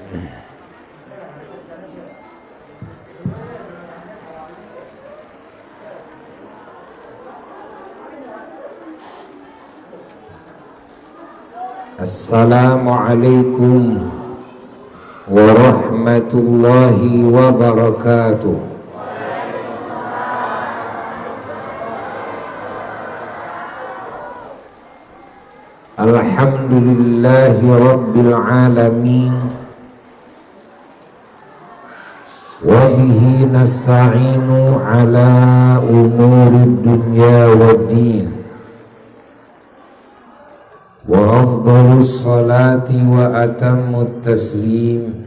Assalamualaikum warahmatullahi wabarakatuh. Alhamdulillahi rabbil alamin, wa bihi nasta'inu ala umurid dunya waddin. Wa afdalus salati wa atammut taslim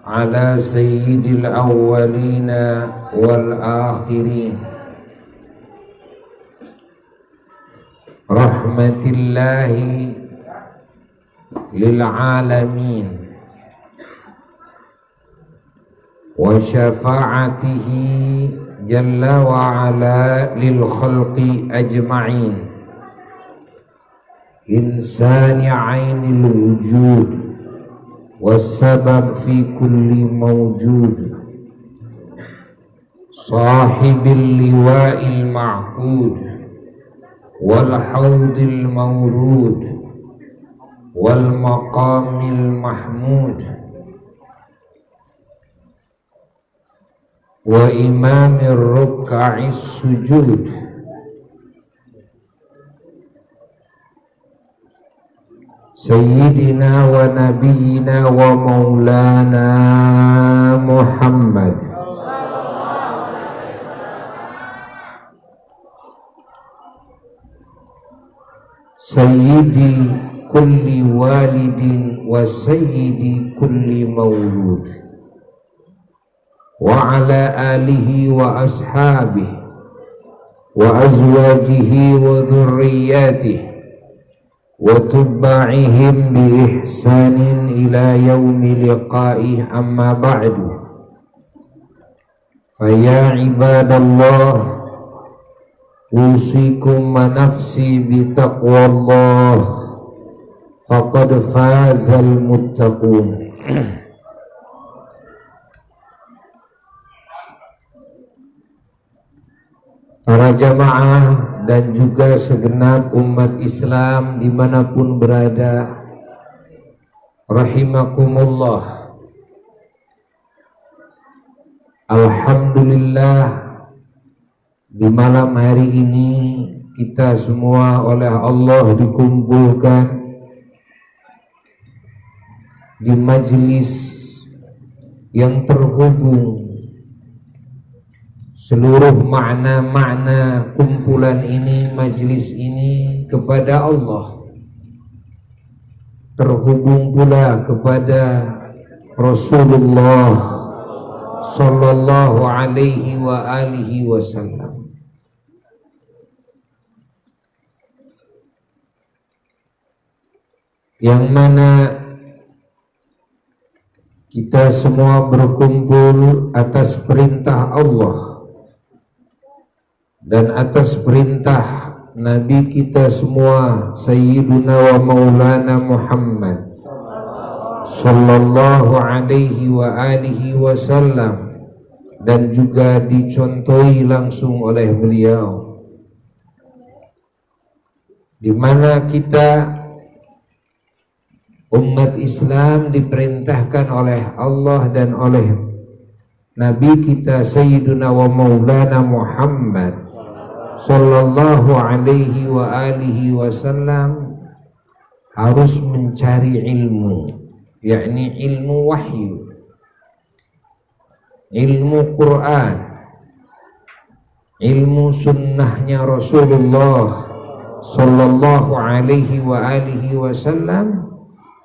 ala sayyidil awwalina wal akhirin, rahmatillahi lil alamin wa syafa'atihi jalla wa ala lil khalqi ajma'in, insani ainil wujud wassabab fi kulli mawjud, sahibil liwa'il ma'qud wal hawdil mawrud wal maqamil mahmud wa imamir ruk'is sujud, Sayyidina wa nabiyyina wa maulana Muhammad sayyidi kulli walidin wa sayyidi kulli maulud wa ala alihi wa ashabihi wa azwajihi wa dhurriyyatihi wa tubba'ihim bi ihsanin ila yaumi liqa'ih, amma ba'du. Faya ibadallah, usikum wa nafsi bi taqwallah, faqad fazal muttaqun. Para jamaah dan juga segenap umat Islam dimanapun berada, rahimakumullah. Alhamdulillah, di malam hari ini kita semua oleh Allah dikumpulkan di majelis yang terhubung. Seluruh makna-makna kumpulan ini, majlis ini kepada Allah, terhubung pula kepada Rasulullah sallallahu alaihi wa alihi wasallam. Yang mana kita semua berkumpul atas perintah Allah dan atas perintah Nabi kita semua, Sayyiduna wa Maulana Muhammad sallallahu alaihi wa alihi wasallam, dan juga dicontohi langsung oleh beliau, di mana kita umat Islam diperintahkan oleh Allah dan oleh Nabi kita Sayyiduna wa Maulana Muhammad sallallahu alaihi wa alihi wasallam harus mencari ilmu, yakni ilmu wahyu, ilmu Quran, ilmu sunnahnya Rasulullah sallallahu alaihi wa alihi wasallam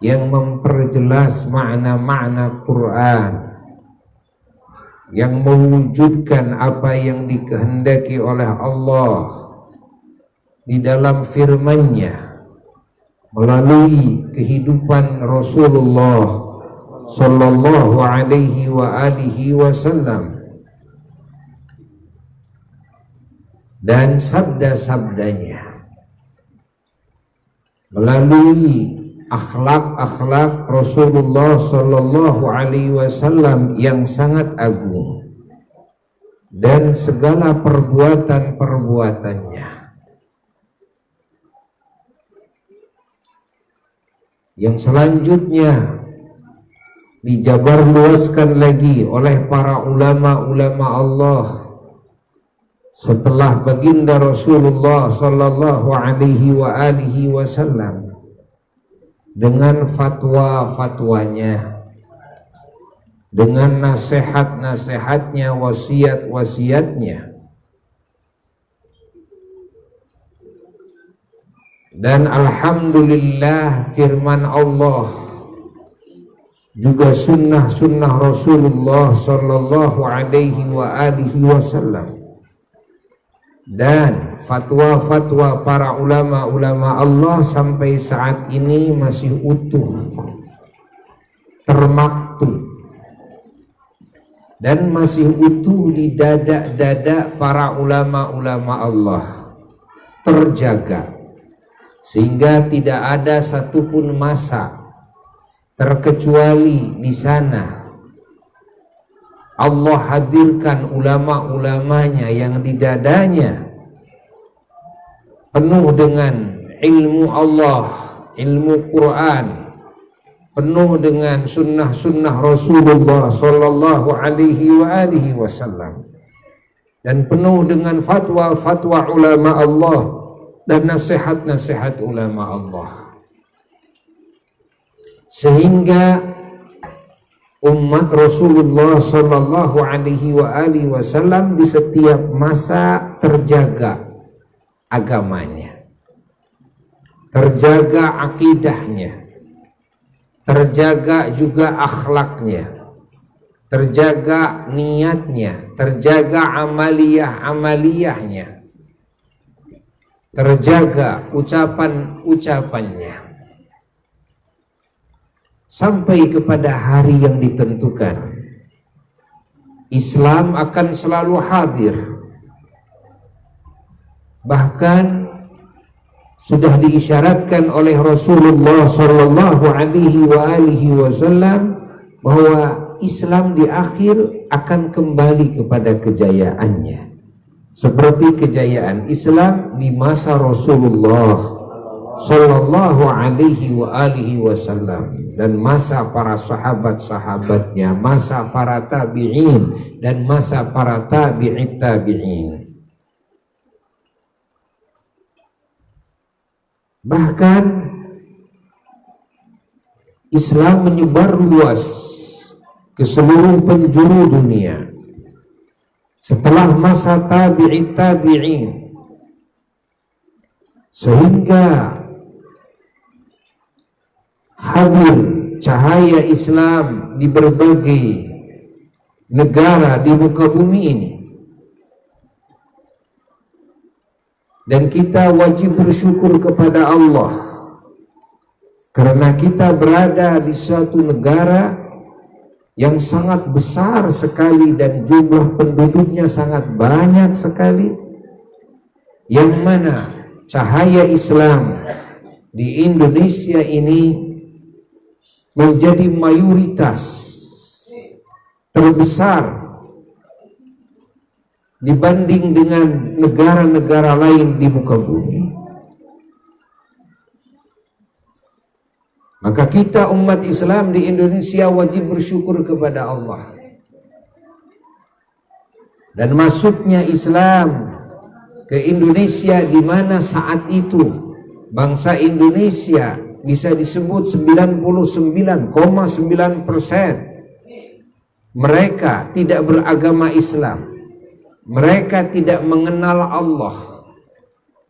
yang memperjelas makna-makna Quran, yang mewujudkan apa yang dikehendaki oleh Allah di dalam firman-Nya melalui kehidupan Rasulullah sallallahu alaihi wa alihi wasallam dan sabda-sabdanya, melalui akhlak-akhlak Rasulullah Sallallahu Alaihi Wasallam yang sangat agung dan segala perbuatan-perbuatannya. Yang selanjutnya dijabarluaskan lagi oleh para ulama-ulama Allah setelah baginda Rasulullah Sallallahu Alaihi Wasallam dengan fatwa-fatwanya, dengan nasihat-nasihatnya, wasiat-wasiatnya. Dan alhamdulillah firman Allah juga sunnah-sunnah Rasulullah Sallallahu Alaihi Wasallam dan fatwa-fatwa para ulama-ulama Allah sampai saat ini masih utuh, termaktub, dan masih utuh di dada-dada para ulama-ulama Allah, terjaga, sehingga tidak ada satupun masa terkecuali di sana Allah hadirkan ulama-ulamanya yang di dadanya penuh dengan ilmu Allah, ilmu Quran, penuh dengan sunnah-sunnah Rasulullah Sallallahu Alaihi Wasallam, dan penuh dengan fatwa-fatwa ulama Allah dan nasihat-nasihat ulama Allah, sehingga umat Rasulullah Sallallahu Alaihi Wasallam di setiap masa terjaga agamanya, terjaga akidahnya, terjaga juga akhlaknya, terjaga niatnya, terjaga amaliyah-amaliyahnya, terjaga ucapan-ucapannya, sampai kepada hari yang ditentukan. Islam akan selalu hadir. Bahkan sudah diisyaratkan oleh Rasulullah Sallallahu Alaihi Wasallam bahwa Islam di akhir akan kembali kepada kejayaannya, seperti kejayaan Islam di masa Rasulullah Sallallahu Alaihi Wasallam dan masa para sahabat-sahabatnya, masa para tabi'in dan masa para tabi'it tabi'in. Bahkan Islam menyebar luas ke seluruh penjuru dunia setelah masa tabi'it tabi'in, sehingga hadir cahaya Islam di berbagai negara di muka bumi ini. Dan kita wajib bersyukur kepada Allah karena kita berada di suatu negara yang sangat besar sekali dan jumlah penduduknya sangat banyak sekali, yang mana cahaya Islam di Indonesia ini menjadi mayoritas terbesar dibanding dengan negara-negara lain di muka bumi. Maka kita umat Islam di Indonesia wajib bersyukur kepada Allah. Dan masuknya Islam ke Indonesia di mana saat itu bangsa Indonesia bisa disebut 99,9% mereka tidak beragama Islam, mereka tidak mengenal Allah,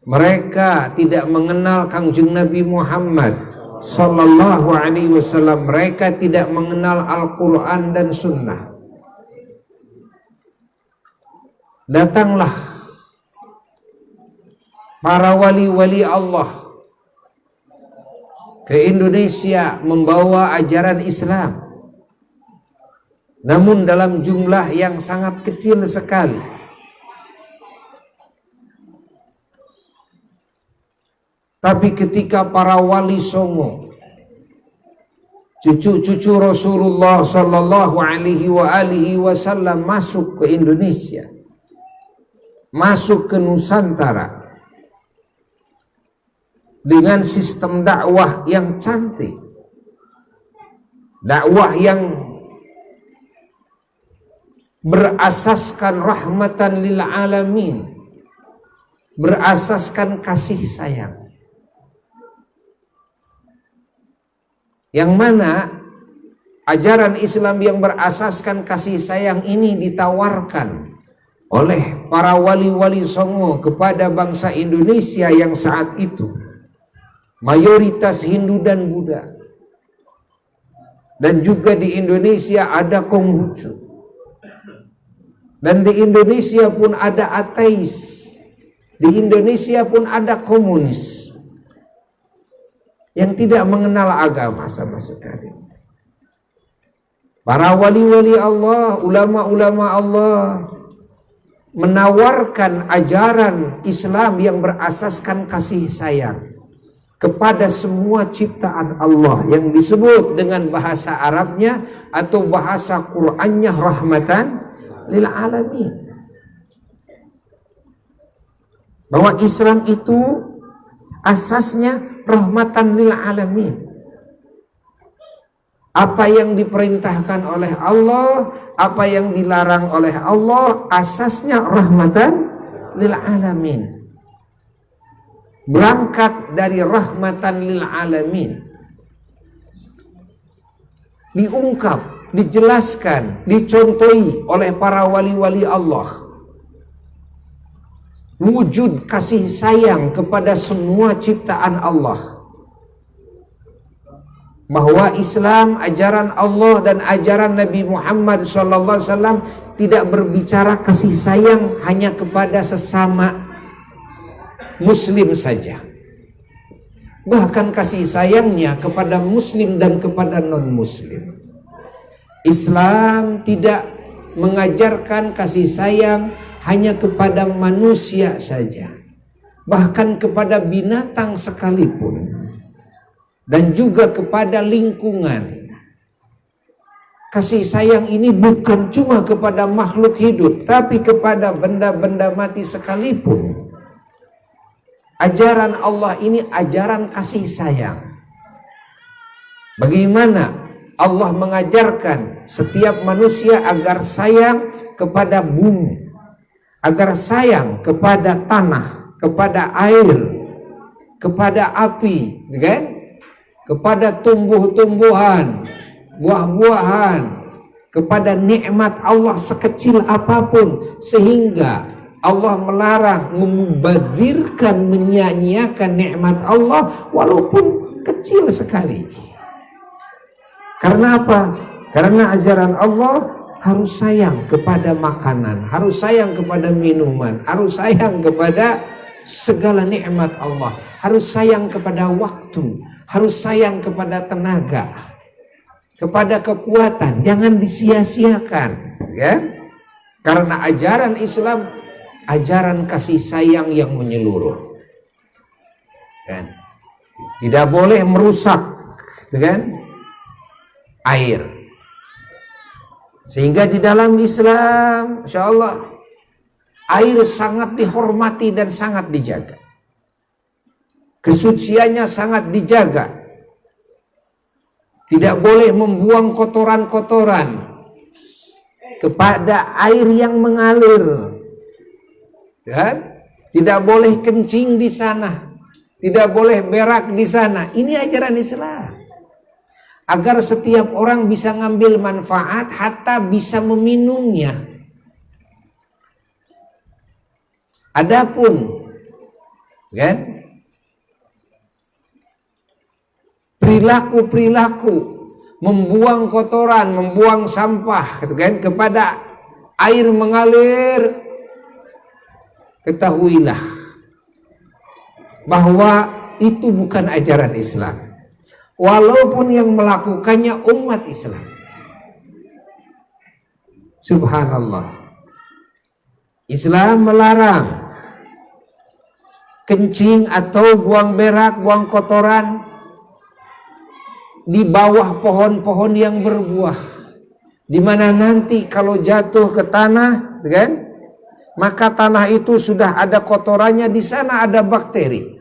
mereka tidak mengenal Kangjeng Nabi Muhammad Sallallahu Alaihi Wasallam, mereka tidak mengenal Al-Quran dan Sunnah. Datanglah para wali-wali Allah ke Indonesia membawa ajaran Islam, namun dalam jumlah yang sangat kecil sekali. Tapi ketika para wali songo cucu-cucu Rasulullah sallallahu alaihi wasallam masuk ke Indonesia, masuk ke Nusantara dengan sistem dakwah yang cantik, dakwah yang berasaskan rahmatan lil alamin, berasaskan kasih sayang. Yang mana ajaran Islam yang berasaskan kasih sayang ini ditawarkan oleh para wali-wali songo kepada bangsa Indonesia yang saat itu mayoritas Hindu dan Buddha. Dan juga di Indonesia ada Konghucu. Dan di Indonesia pun ada ateis. Di Indonesia pun ada komunis yang tidak mengenal agama sama sekali. Para wali-wali Allah, ulama-ulama Allah menawarkan ajaran Islam yang berasaskan kasih sayang kepada semua ciptaan Allah yang disebut dengan bahasa Arabnya atau bahasa Qur'annya rahmatan lil alamin. Bahwa Islam itu asasnya rahmatan lil alamin. Apa yang diperintahkan oleh Allah, apa yang dilarang oleh Allah, asasnya rahmatan lil alamin. Berangkat dari rahmatan lil alamin, diungkap, dijelaskan, dicontohi oleh para wali-wali Allah. Wujud kasih sayang kepada semua ciptaan Allah. Bahwa Islam, ajaran Allah dan ajaran Nabi Muhammad SAW tidak berbicara kasih sayang hanya kepada sesama Muslim saja. Bahkan kasih sayangnya kepada Muslim dan kepada non-Muslim. Islam tidak mengajarkan kasih sayang hanya kepada manusia saja, bahkan kepada binatang sekalipun, dan juga kepada lingkungan. Kasih sayang ini bukan cuma kepada makhluk hidup, tapi kepada benda-benda mati sekalipun. Ajaran Allah ini ajaran kasih sayang. Bagaimana Allah mengajarkan setiap manusia agar sayang kepada bumi, agar sayang kepada tanah, kepada air, kepada api, kan? Kepada tumbuh-tumbuhan, buah-buahan, kepada nikmat Allah sekecil apapun, sehingga Allah melarang memubadirkan, menyia-nyiakan nikmat Allah walaupun kecil sekali. Karena apa? Karena ajaran Allah harus sayang kepada makanan, harus sayang kepada minuman, harus sayang kepada segala nikmat Allah, harus sayang kepada waktu, harus sayang kepada tenaga, kepada kekuatan, jangan disia-siakan, ya. Karena ajaran Islam ajaran kasih sayang yang menyeluruh, kan? Tidak boleh merusak, kan? Air. Sehingga di dalam Islam, insya Allah, air sangat dihormati dan sangat dijaga. Kesuciannya sangat dijaga. Tidak boleh membuang kotoran-kotoran kepada air yang mengalir. Kan? Tidak boleh kencing di sana, tidak boleh berak di sana. Ini ajaran Islam. Agar setiap orang bisa ngambil manfaat, hatta bisa meminumnya. Adapun, kan, perilaku membuang kotoran, membuang sampah, kan, kepada air mengalir, ketahuilah bahwa itu bukan ajaran Islam. Walaupun yang melakukannya umat Islam. Subhanallah. Islam melarang kencing atau buang berak, buang kotoran di bawah pohon-pohon yang berbuah, di mana nanti kalau jatuh ke tanah, kan, maka tanah itu sudah ada kotorannya, di sana ada bakteri,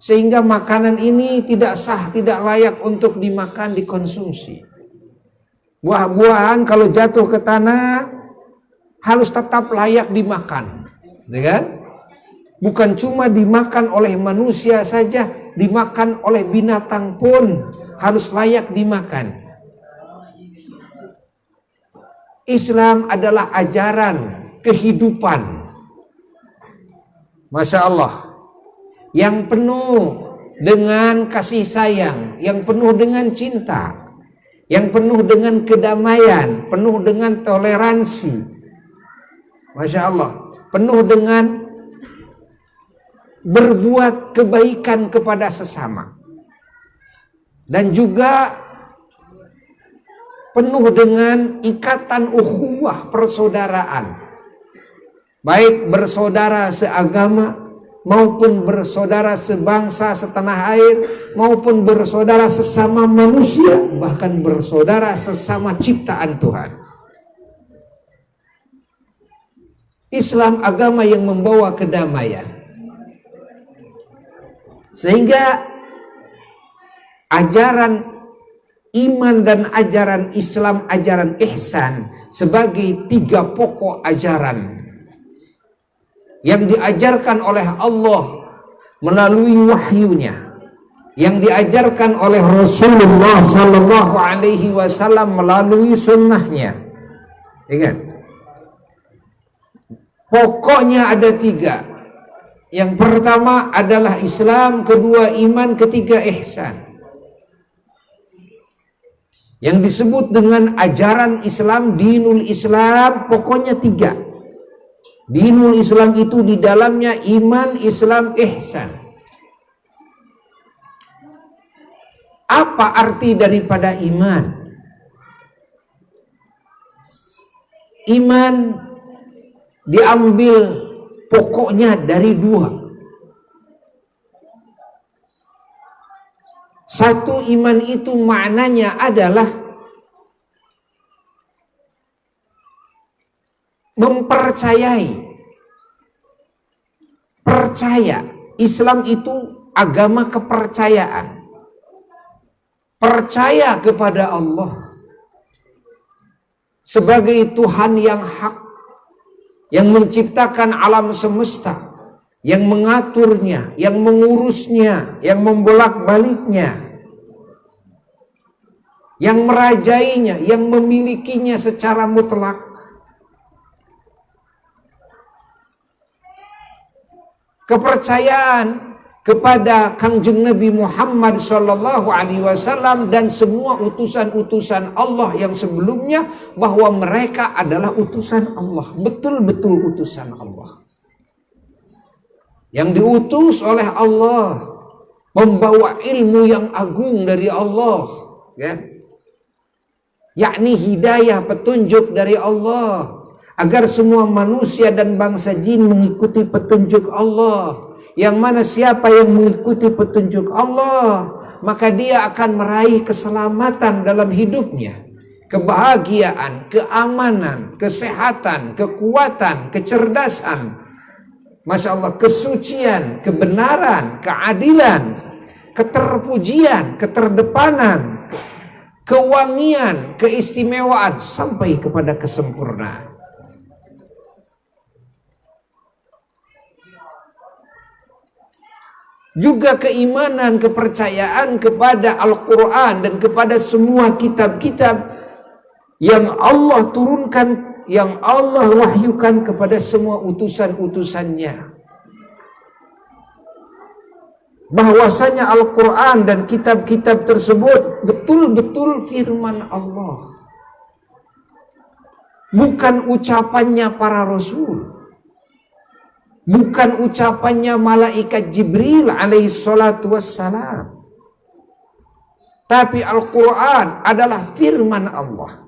sehingga makanan ini tidak sah, tidak layak untuk dimakan, dikonsumsi. Buah-buahan kalau jatuh ke tanah harus tetap layak dimakan, kan? Bukan cuma dimakan oleh manusia saja, dimakan oleh binatang pun harus layak dimakan. Islam adalah ajaran kehidupan, Masya Allah, yang penuh dengan kasih sayang, yang penuh dengan cinta, yang penuh dengan kedamaian, penuh dengan toleransi, Masya Allah, penuh dengan berbuat kebaikan kepada sesama, dan juga penuh dengan ikatan ukhuwah persaudaraan, baik bersaudara seagama maupun bersaudara sebangsa setanah air, maupun bersaudara sesama manusia, bahkan bersaudara sesama ciptaan Tuhan. Islam agama yang membawa kedamaian, sehingga ajaran iman dan ajaran Islam, ajaran ihsan, sebagai 3 pokok ajaran yang diajarkan oleh Allah melalui wahyunya, yang diajarkan oleh Rasulullah Sallallahu Alaihi Wasallam melalui sunnahnya. Ingat, pokoknya ada 3. Yang pertama adalah Islam, kedua iman, ketiga ihsan. Yang disebut dengan ajaran Islam, dinul Islam, pokoknya 3. Dinul Islam itu di dalamnya iman, Islam, ihsan. Apa arti daripada iman? Iman diambil pokoknya dari 2. Satu, iman itu maknanya adalah mempercayai, percaya. Islam itu agama kepercayaan, percaya kepada Allah sebagai Tuhan yang hak, yang menciptakan alam semesta, yang mengaturnya, yang mengurusnya, yang membolak-baliknya, yang merajainya, yang memilikinya secara mutlak. Kepercayaan kepada Kangjeng Nabi Muhammad Sallallahu Alaihi Wasallam dan semua utusan-utusan Allah yang sebelumnya, bahwa mereka adalah utusan Allah, betul-betul utusan Allah, yang diutus oleh Allah, membawa ilmu yang agung dari Allah, ya, yakni hidayah, petunjuk dari Allah, agar semua manusia dan bangsa jin mengikuti petunjuk Allah. Yang mana siapa yang mengikuti petunjuk Allah, maka dia akan meraih keselamatan dalam hidupnya, kebahagiaan, keamanan, kesehatan, kekuatan, kecerdasan, Masya Allah, kesucian, kebenaran, keadilan, keterpujian, keterdepanan, kewangian, keistimewaan, sampai kepada kesempurnaan. Juga keimanan, kepercayaan kepada Al-Quran dan kepada semua kitab-kitab yang Allah turunkan, yang Allah wahyukan kepada semua utusan-utusannya. Bahwasanya Al-Quran dan kitab-kitab tersebut betul-betul firman Allah, bukan ucapannya para rasul, bukan ucapannya malaikat Jibril alaihi salatu wassalam, tapi Al-Quran adalah firman Allah.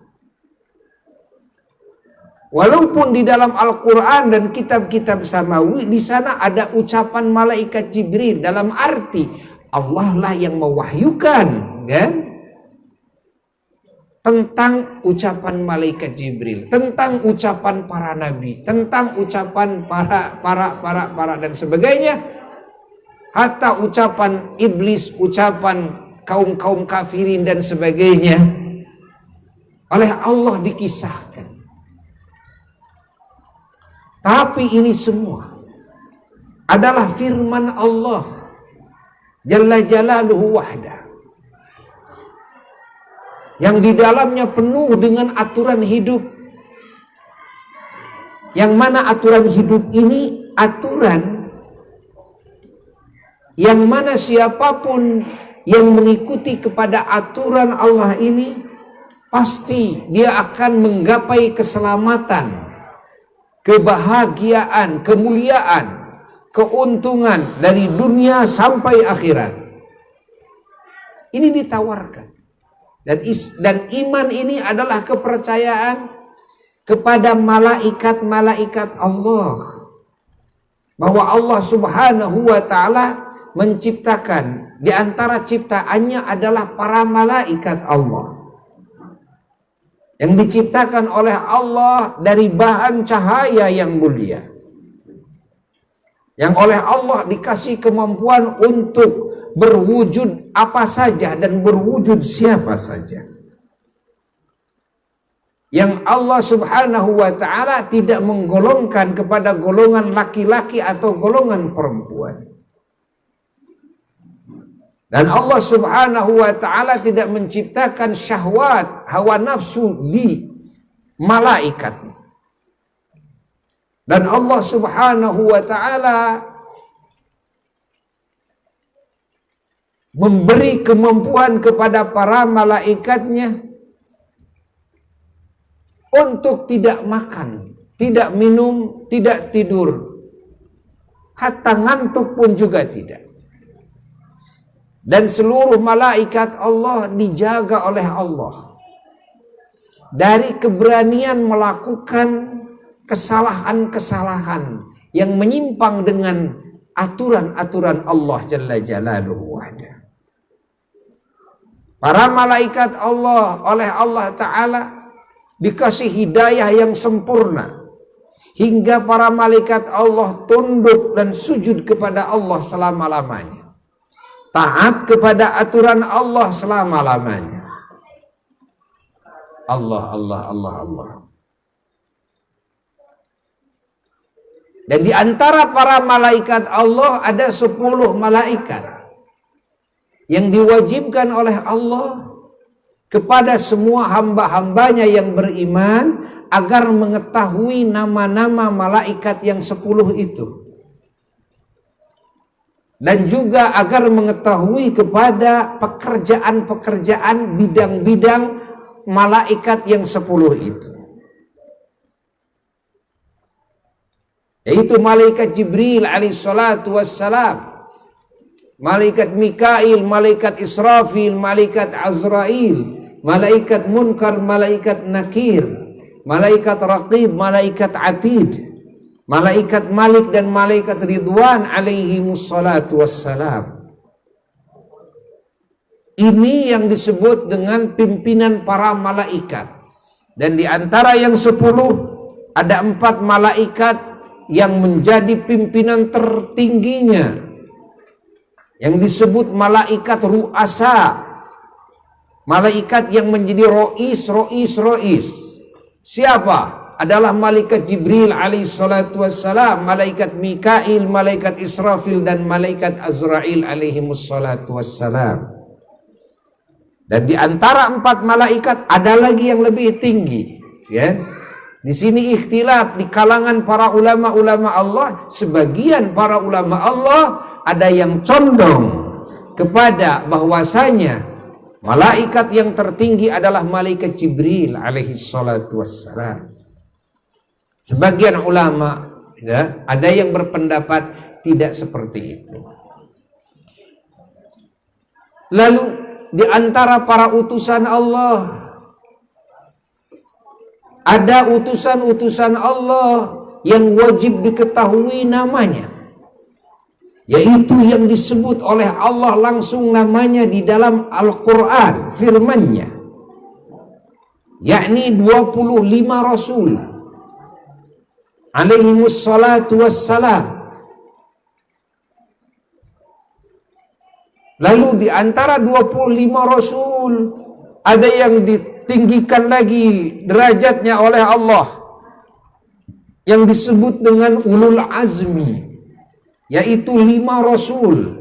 Walaupun di dalam Al-Quran dan kitab-kitab samawi, di sana ada ucapan malaikat Jibril, dalam arti Allah lah yang mewahyukan, kan? tentang ucapan malaikat Jibril, tentang ucapan para nabi, tentang ucapan para dan sebagainya, hatta ucapan iblis, ucapan kaum kafirin dan sebagainya oleh Allah dikisahkan. Tapi ini semua adalah firman Allah Jalla Jalaluhu wahda, yang di dalamnya penuh dengan aturan hidup, yang mana aturan hidup ini aturan yang mana siapapun yang mengikuti kepada aturan Allah ini pasti dia akan menggapai keselamatan, kebahagiaan, kemuliaan, keuntungan dari dunia sampai akhirat. Ini ditawarkan. Dan iman ini adalah kepercayaan kepada malaikat-malaikat Allah, bahwa Allah Subhanahu wa ta'ala menciptakan, di antara ciptaannya adalah para malaikat Allah yang diciptakan oleh Allah dari bahan cahaya yang mulia, yang oleh Allah dikasih kemampuan untuk berwujud apa saja dan berwujud siapa saja, yang Allah Subhanahu wa ta'ala tidak menggolongkan kepada golongan laki-laki atau golongan perempuan. Dan Allah Subhanahu wa ta'ala tidak menciptakan syahwat, hawa nafsu di malaikat. Dan Allah Subhanahu wa ta'ala memberi kemampuan kepada para malaikatnya untuk tidak makan, tidak minum, tidak tidur, hatta ngantuk pun juga tidak. Dan seluruh malaikat Allah dijaga oleh Allah dari keberanian melakukan kesalahan-kesalahan yang menyimpang dengan aturan-aturan Allah Jalla Jalaluhu wahda. Para malaikat Allah oleh Allah Ta'ala dikasih hidayah yang sempurna, hingga para malaikat Allah tunduk dan sujud kepada Allah selama-lamanya, taat kepada aturan Allah selama-lamanya. Allah. Dan di antara para malaikat Allah ada 10 malaikat yang diwajibkan oleh Allah kepada semua hamba-hambanya yang beriman agar mengetahui nama-nama malaikat yang 10 itu, dan juga agar mengetahui kepada pekerjaan-pekerjaan bidang-bidang malaikat yang 10 itu, yaitu malaikat Jibril alaihissalatu wassalam, malaikat Mikail, malaikat Israfil, malaikat Azrail, malaikat Munkar, malaikat Nakir, malaikat Raqib, malaikat Atid, malaikat Malik dan malaikat Ridwan alaihimussalatu wassalam. Ini yang disebut dengan pimpinan para malaikat. Dan di antara yang 10 ada 4 malaikat yang menjadi pimpinan tertingginya, yang disebut malaikat ru'asa, malaikat yang menjadi rois. Siapa? Adalah malaikat Jibril alaihissalatu wassalam, malaikat Mikail, malaikat Israfil, dan malaikat Azrail alaihimussalatu wassalam. Dan di antara 4 malaikat ada lagi yang lebih tinggi, ya. Di sini ikhtilaf di kalangan para ulama-ulama Allah. Sebagian para ulama Allah ada yang condong kepada bahwasanya malaikat yang tertinggi adalah malaikat Jibril alaihi salatu wassalam. Sebagian ulama, ya, ada yang berpendapat tidak seperti itu. Lalu di antara para utusan Allah ada utusan-utusan Allah yang wajib diketahui namanya, yaitu yang disebut oleh Allah langsung namanya di dalam Al-Quran, firman-Nya. yakni 25 Rasul alaihimus salatu wassalam. Lalu di antara 25 Rasul ada yang ditinggikan lagi derajatnya oleh Allah, yang disebut dengan ulul azmi, yaitu 5 Rasul,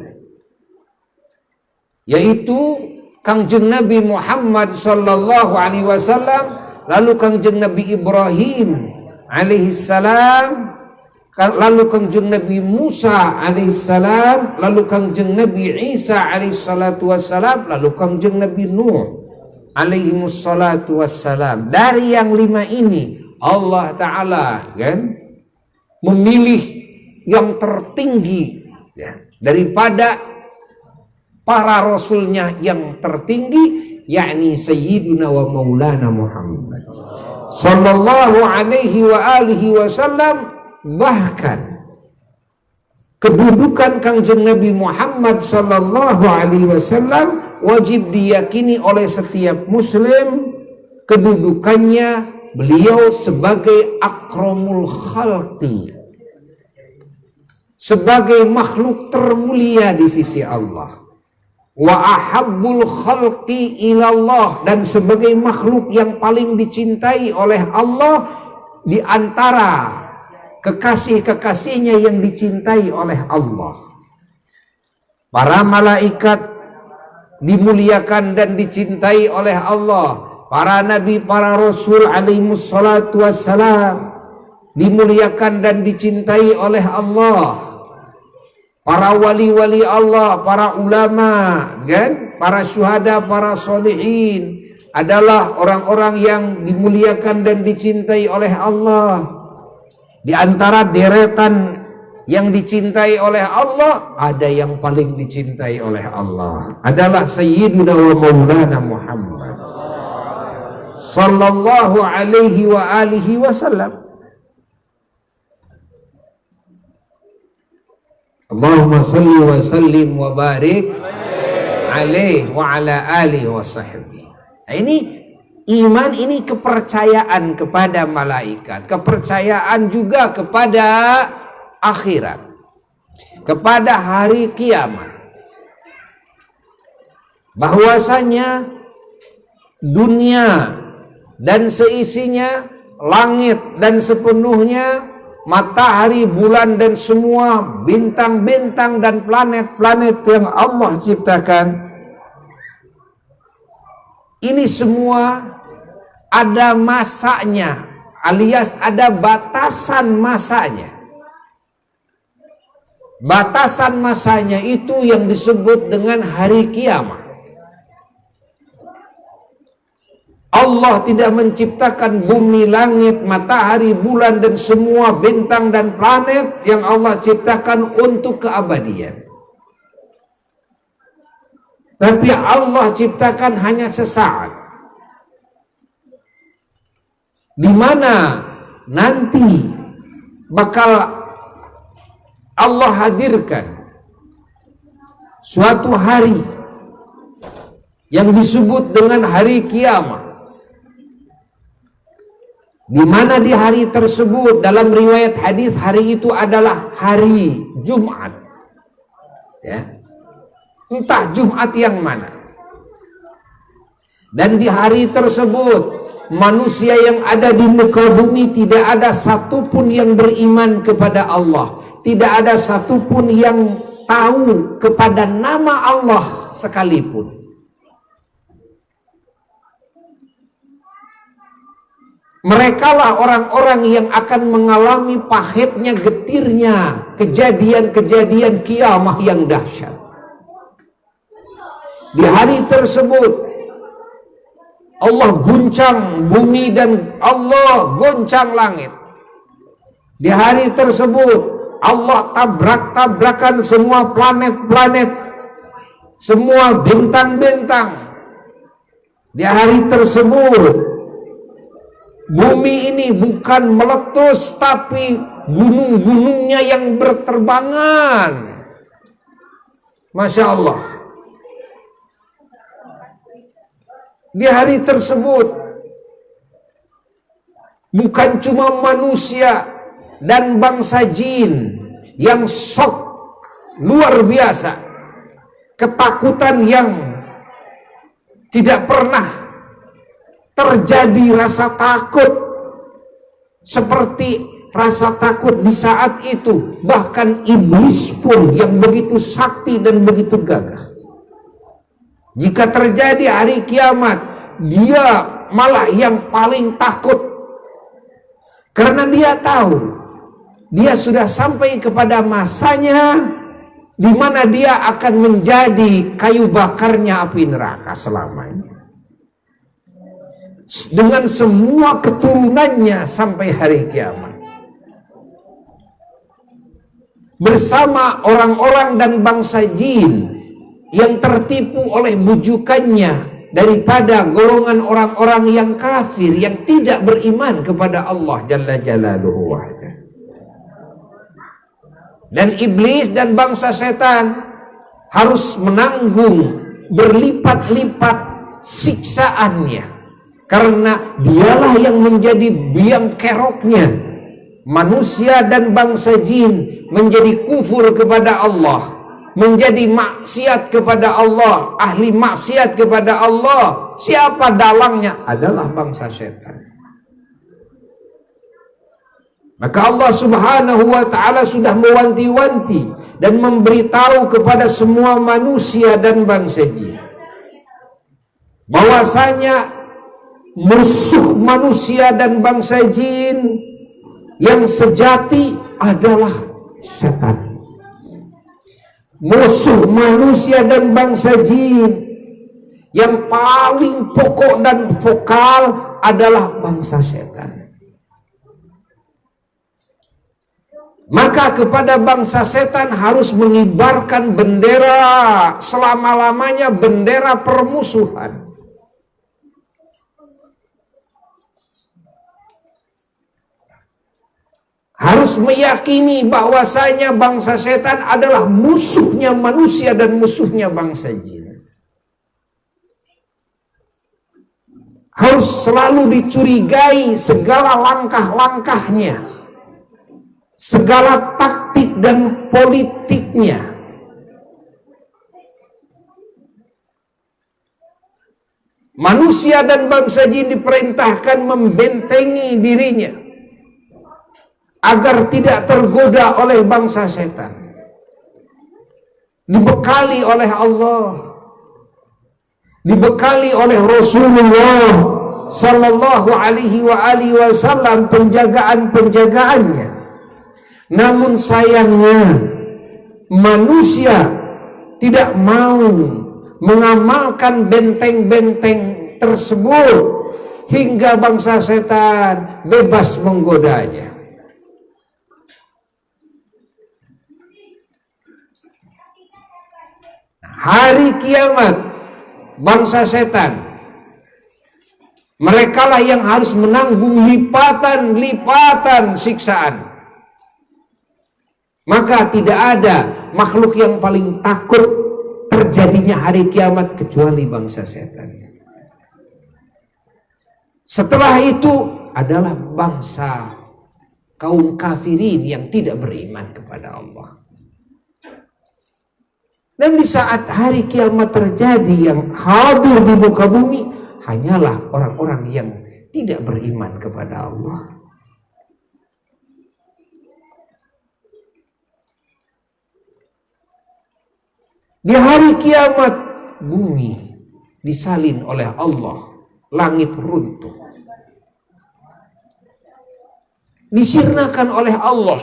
yaitu Kangjeng Nabi Muhammad sallallahu alaihi wasallam, lalu Kangjeng Nabi Ibrahim alaihi salam, lalu Kangjeng Nabi Musa alaihissalam, lalu Kangjeng Nabi Isa alaihissalatu wassalam, lalu Kangjeng Nabi Nuh alaihissalatu wassalam. Dari yang 5 ini Allah Ta'ala kan memilih yang tertinggi ya, daripada para rasulnya yang tertinggi, yakni Sayyiduna wa Maulana Muhammad sallallahu alaihi wa alihi wasallam. Bahkan kedudukan Kangjeng Nabi Muhammad sallallahu alaihi wasallam wajib diyakini oleh setiap muslim. Kedudukannya beliau sebagai akramul khalqi, sebagai makhluk termulia di sisi Allah, wa ahabbul khalqi ilallah, dan sebagai makhluk yang paling dicintai oleh Allah di antara kekasih-kekasihnya yang dicintai oleh Allah. Para malaikat dimuliakan dan dicintai oleh Allah. Para nabi, para rasul alaihimus salatu wassalam dimuliakan dan dicintai oleh Allah. Para wali-wali Allah, para ulama, kan? Para syuhada, para solihin adalah orang-orang yang dimuliakan dan dicintai oleh Allah. Di antara deretan yang dicintai oleh Allah, ada yang paling dicintai oleh Allah adalah Sayyidina wa Maulana Muhammad sallallahu alaihi wa alihi wasallam. Allahumma salli wa sallim wa barik alaihi wa ala alihi wa sahbihi. Nah, ini iman, ini kepercayaan kepada malaikat, kepercayaan juga kepada akhirat, kepada hari kiamat, bahwasanya dunia dan seisinya, langit dan sepenuhnya, matahari, bulan dan semua bintang-bintang dan planet-planet yang Allah ciptakan, ini semua ada masanya, alias ada batasan masanya. Batasan masanya itu yang disebut dengan hari kiamat. Allah tidak menciptakan bumi, langit, matahari, bulan dan semua bintang dan planet yang Allah ciptakan untuk keabadian. Tapi Allah ciptakan hanya sesaat, di mana nanti bakal Allah hadirkan suatu hari yang disebut dengan hari kiamat, di mana di hari tersebut dalam riwayat hadis hari itu adalah hari Jumat, ya, entah Jumat yang mana. Dan di hari tersebut manusia yang ada di muka bumi tidak ada satupun yang beriman kepada Allah, tidak ada satupun yang tahu kepada nama Allah sekalipun. Merekalah orang-orang yang akan mengalami pahitnya, getirnya kejadian-kejadian kiamah yang dahsyat. Di hari tersebut Allah guncang bumi dan Allah goncang langit. Di hari tersebut Allah tabrak-tabrakan semua planet-planet, semua bintang-bintang. Di hari tersebut bumi ini bukan meletus, tapi gunung-gunungnya yang berterbangan. Masya Allah. Di hari tersebut Bukan cuma manusia dan bangsa jin yang shock luar biasa, ketakutan yang tidak pernah terjadi, rasa takut seperti rasa takut di saat itu. Bahkan iblis pun yang begitu sakti dan begitu gagah, jika terjadi hari kiamat, dia malah yang paling takut. Karena dia tahu, dia sudah sampai kepada masanya di mana dia akan menjadi kayu bakarnya api neraka selamanya, dengan semua keturunannya sampai hari kiamat, bersama orang-orang dan bangsa jin yang tertipu oleh bujukannya daripada golongan orang-orang yang kafir, yang tidak beriman kepada Allah Jalla Jalaluhu wahda. Dan iblis dan bangsa setan harus menanggung berlipat-lipat siksaannya, karena dialah yang menjadi biang keroknya. Manusia dan bangsa jin menjadi kufur kepada Allah, menjadi maksiat kepada Allah, ahli maksiat kepada Allah. Siapa dalangnya? Adalah bangsa setan. Maka Allah Subhanahu wa ta'ala sudah mewanti-wanti dan memberitahu kepada semua manusia dan bangsa jin bahwasanya musuh manusia dan bangsa jin yang sejati adalah setan. Musuh manusia dan bangsa jin yang paling pokok dan vokal adalah bangsa setan. Maka kepada bangsa setan harus mengibarkan bendera selama-lamanya, bendera permusuhan. Harus meyakini bahwasanya bangsa setan adalah musuhnya manusia dan musuhnya bangsa jin. Harus selalu dicurigai segala langkah-langkahnya, segala taktik dan politiknya. Manusia dan bangsa jin diperintahkan membentengi dirinya agar tidak tergoda oleh bangsa setan. Dibekali oleh Allah, dibekali oleh Rasulullah sallallahu alaihi wasallam penjagaan-penjagaannya. Namun sayangnya manusia tidak mau mengamalkan benteng-benteng tersebut hingga bangsa setan bebas menggodanya. Hari kiamat, bangsa setan, merekalah yang harus menanggung lipatan-lipatan siksaan. Maka tidak ada makhluk yang paling takut terjadinya hari kiamat kecuali bangsa setan. Setelah itu adalah bangsa kaum kafirin yang tidak beriman kepada Allah. Dan di saat hari kiamat terjadi, yang hadir di muka bumi hanyalah orang-orang yang tidak beriman kepada Allah. Di hari kiamat bumi disalin oleh Allah, langit runtuh, disirnakan oleh Allah.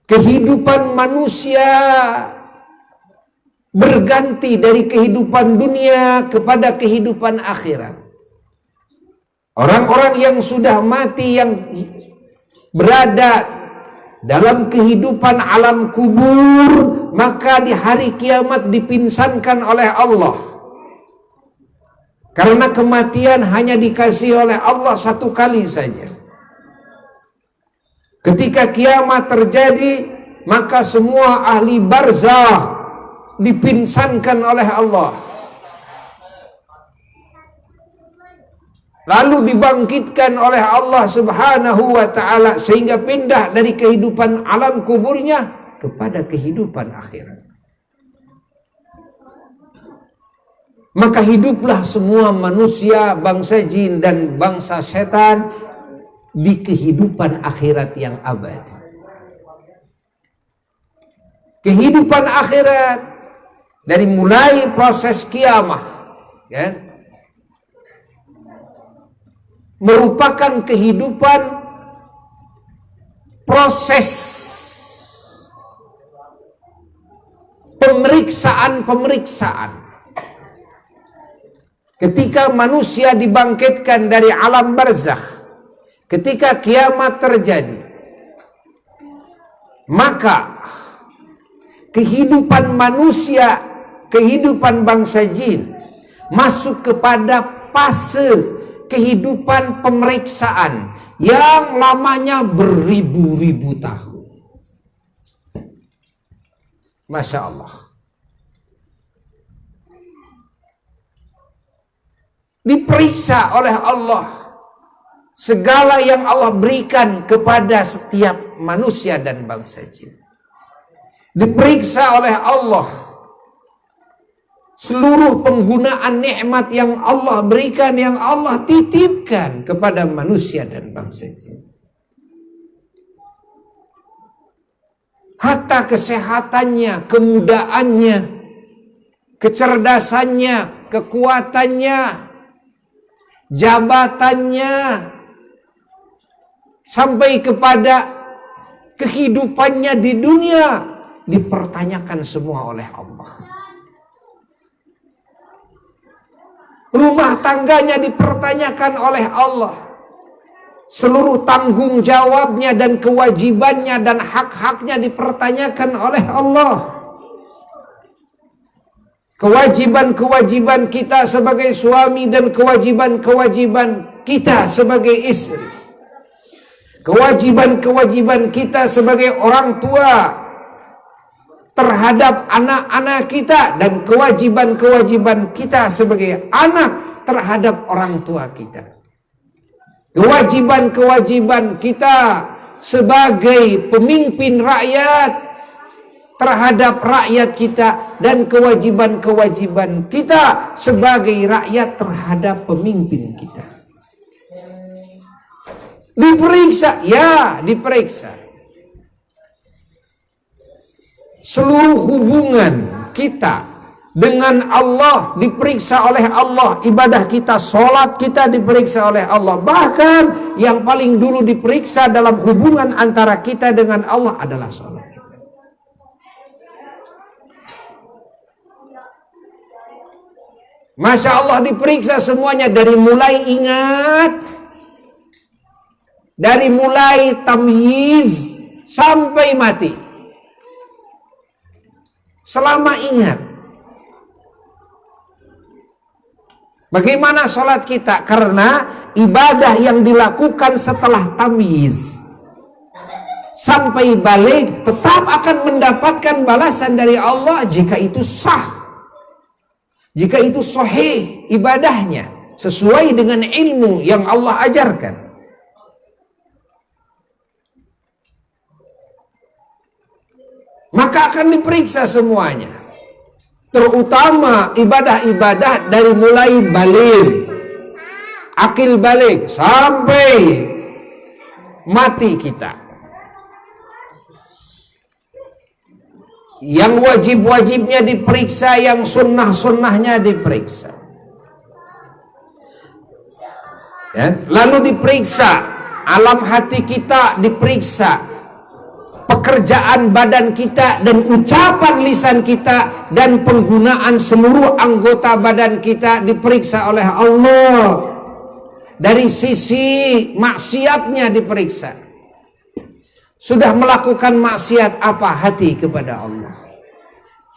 Kehidupan manusia berganti dari kehidupan dunia kepada kehidupan akhirat. Orang-orang yang sudah mati, yang berada dalam kehidupan alam kubur, maka di hari kiamat dipinsankan oleh Allah. Karena kematian hanya dikasih oleh Allah satu kali saja. Ketika kiamat terjadi, maka semua ahli barzakh dipinsankan oleh Allah, lalu dibangkitkan oleh Allah Subhanahu wa ta'ala, sehingga pindah dari kehidupan alam kuburnya kepada kehidupan akhirat. Maka hiduplah semua manusia, bangsa jin dan bangsa setan di kehidupan akhirat yang abadi. Kehidupan akhirat dari mulai proses kiamah, ya, merupakan kehidupan proses pemeriksaan. Ketika manusia dibangkitkan dari alam barzakh, ketika kiamat terjadi, maka kehidupan manusia, kehidupan bangsa jin masuk kepada fase kehidupan pemeriksaan yang lamanya beribu-ribu tahun. Masya Allah. Diperiksa oleh Allah segala yang Allah berikan kepada setiap manusia dan bangsa jin. Diperiksa oleh Allah seluruh penggunaan nikmat yang Allah berikan, yang Allah titipkan kepada manusia dan bangsa jin. Hatta kesehatannya, kemudaannya, kecerdasannya, kekuatannya, jabatannya, sampai kepada kehidupannya di dunia dipertanyakan semua oleh Allah. Rumah tangganya dipertanyakan oleh Allah. Seluruh tanggung jawabnya dan kewajibannya dan hak-haknya dipertanyakan oleh Allah. Kewajiban-kewajiban kita sebagai suami dan kewajiban-kewajiban kita sebagai istri. Kewajiban-kewajiban kita sebagai orang tua terhadap anak-anak kita, dan kewajiban-kewajiban kita sebagai anak terhadap orang tua kita. Kewajiban-kewajiban kita sebagai pemimpin rakyat terhadap rakyat kita, dan kewajiban-kewajiban kita sebagai rakyat terhadap pemimpin kita. Diperiksa, ya diperiksa. Seluruh hubungan kita dengan Allah diperiksa oleh Allah. Ibadah kita, sholat kita diperiksa oleh Allah. Bahkan yang paling dulu diperiksa dalam hubungan antara kita dengan Allah adalah sholat. Masya Allah, diperiksa semuanya, dari mulai ingat, dari mulai tamyiz sampai mati. Selama ingat. Bagaimana sholat kita? Karena ibadah yang dilakukan setelah tamyiz sampai balik tetap akan mendapatkan balasan dari Allah jika itu sah. Jika itu sahih ibadahnya, sesuai dengan ilmu yang Allah ajarkan. Maka akan diperiksa semuanya. Terutama ibadah-ibadah dari mulai balik, akil balik, sampai mati kita. Yang wajib-wajibnya diperiksa, yang sunnah-sunnahnya diperiksa. Ya, lalu diperiksa alam hati kita, diperiksa pekerjaan badan kita dan ucapan lisan kita, dan penggunaan seluruh anggota badan kita diperiksa oleh Allah. Dari sisi maksiatnya diperiksa. Sudah melakukan maksiat apa hati kepada Allah?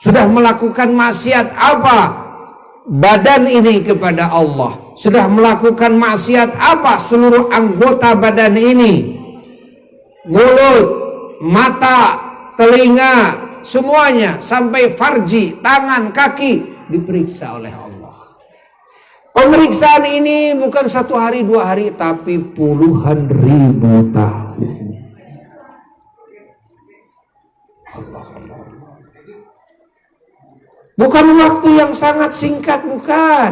Sudah melakukan maksiat apa badan ini kepada Allah? Sudah melakukan maksiat apa seluruh anggota badan ini? Mulut, mata, telinga, semuanya sampai farji, tangan, kaki diperiksa oleh Allah. Pemeriksaan ini bukan 1 hari 2 hari, tapi puluhan ribu tahun. Bukan waktu yang sangat singkat, bukan.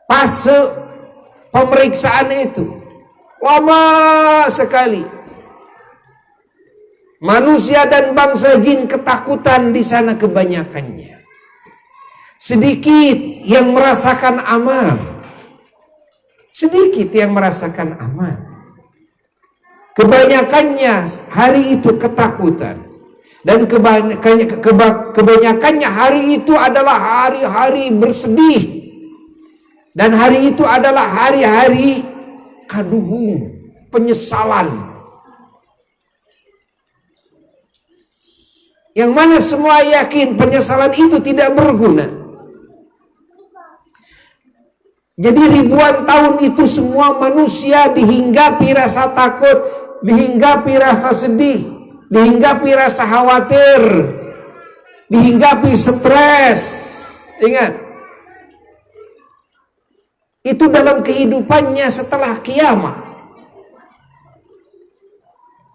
Fase pemeriksaan itu lama sekali. Manusia dan bangsa jin ketakutan di sana kebanyakannya. Sedikit yang merasakan aman. Sedikit yang merasakan aman. Kebanyakannya hari itu ketakutan. Dan kebanyakannya hari itu adalah hari-hari bersedih. Dan hari itu adalah hari-hari kaduhung, penyesalan. Yang mana semua yakin penyesalan itu tidak berguna. Jadi ribuan tahun itu semua manusia dihinggapi rasa takut, dihinggapi rasa sedih, dihinggapi rasa khawatir, dihinggapi stres. Ingat, itu dalam kehidupannya setelah kiamat.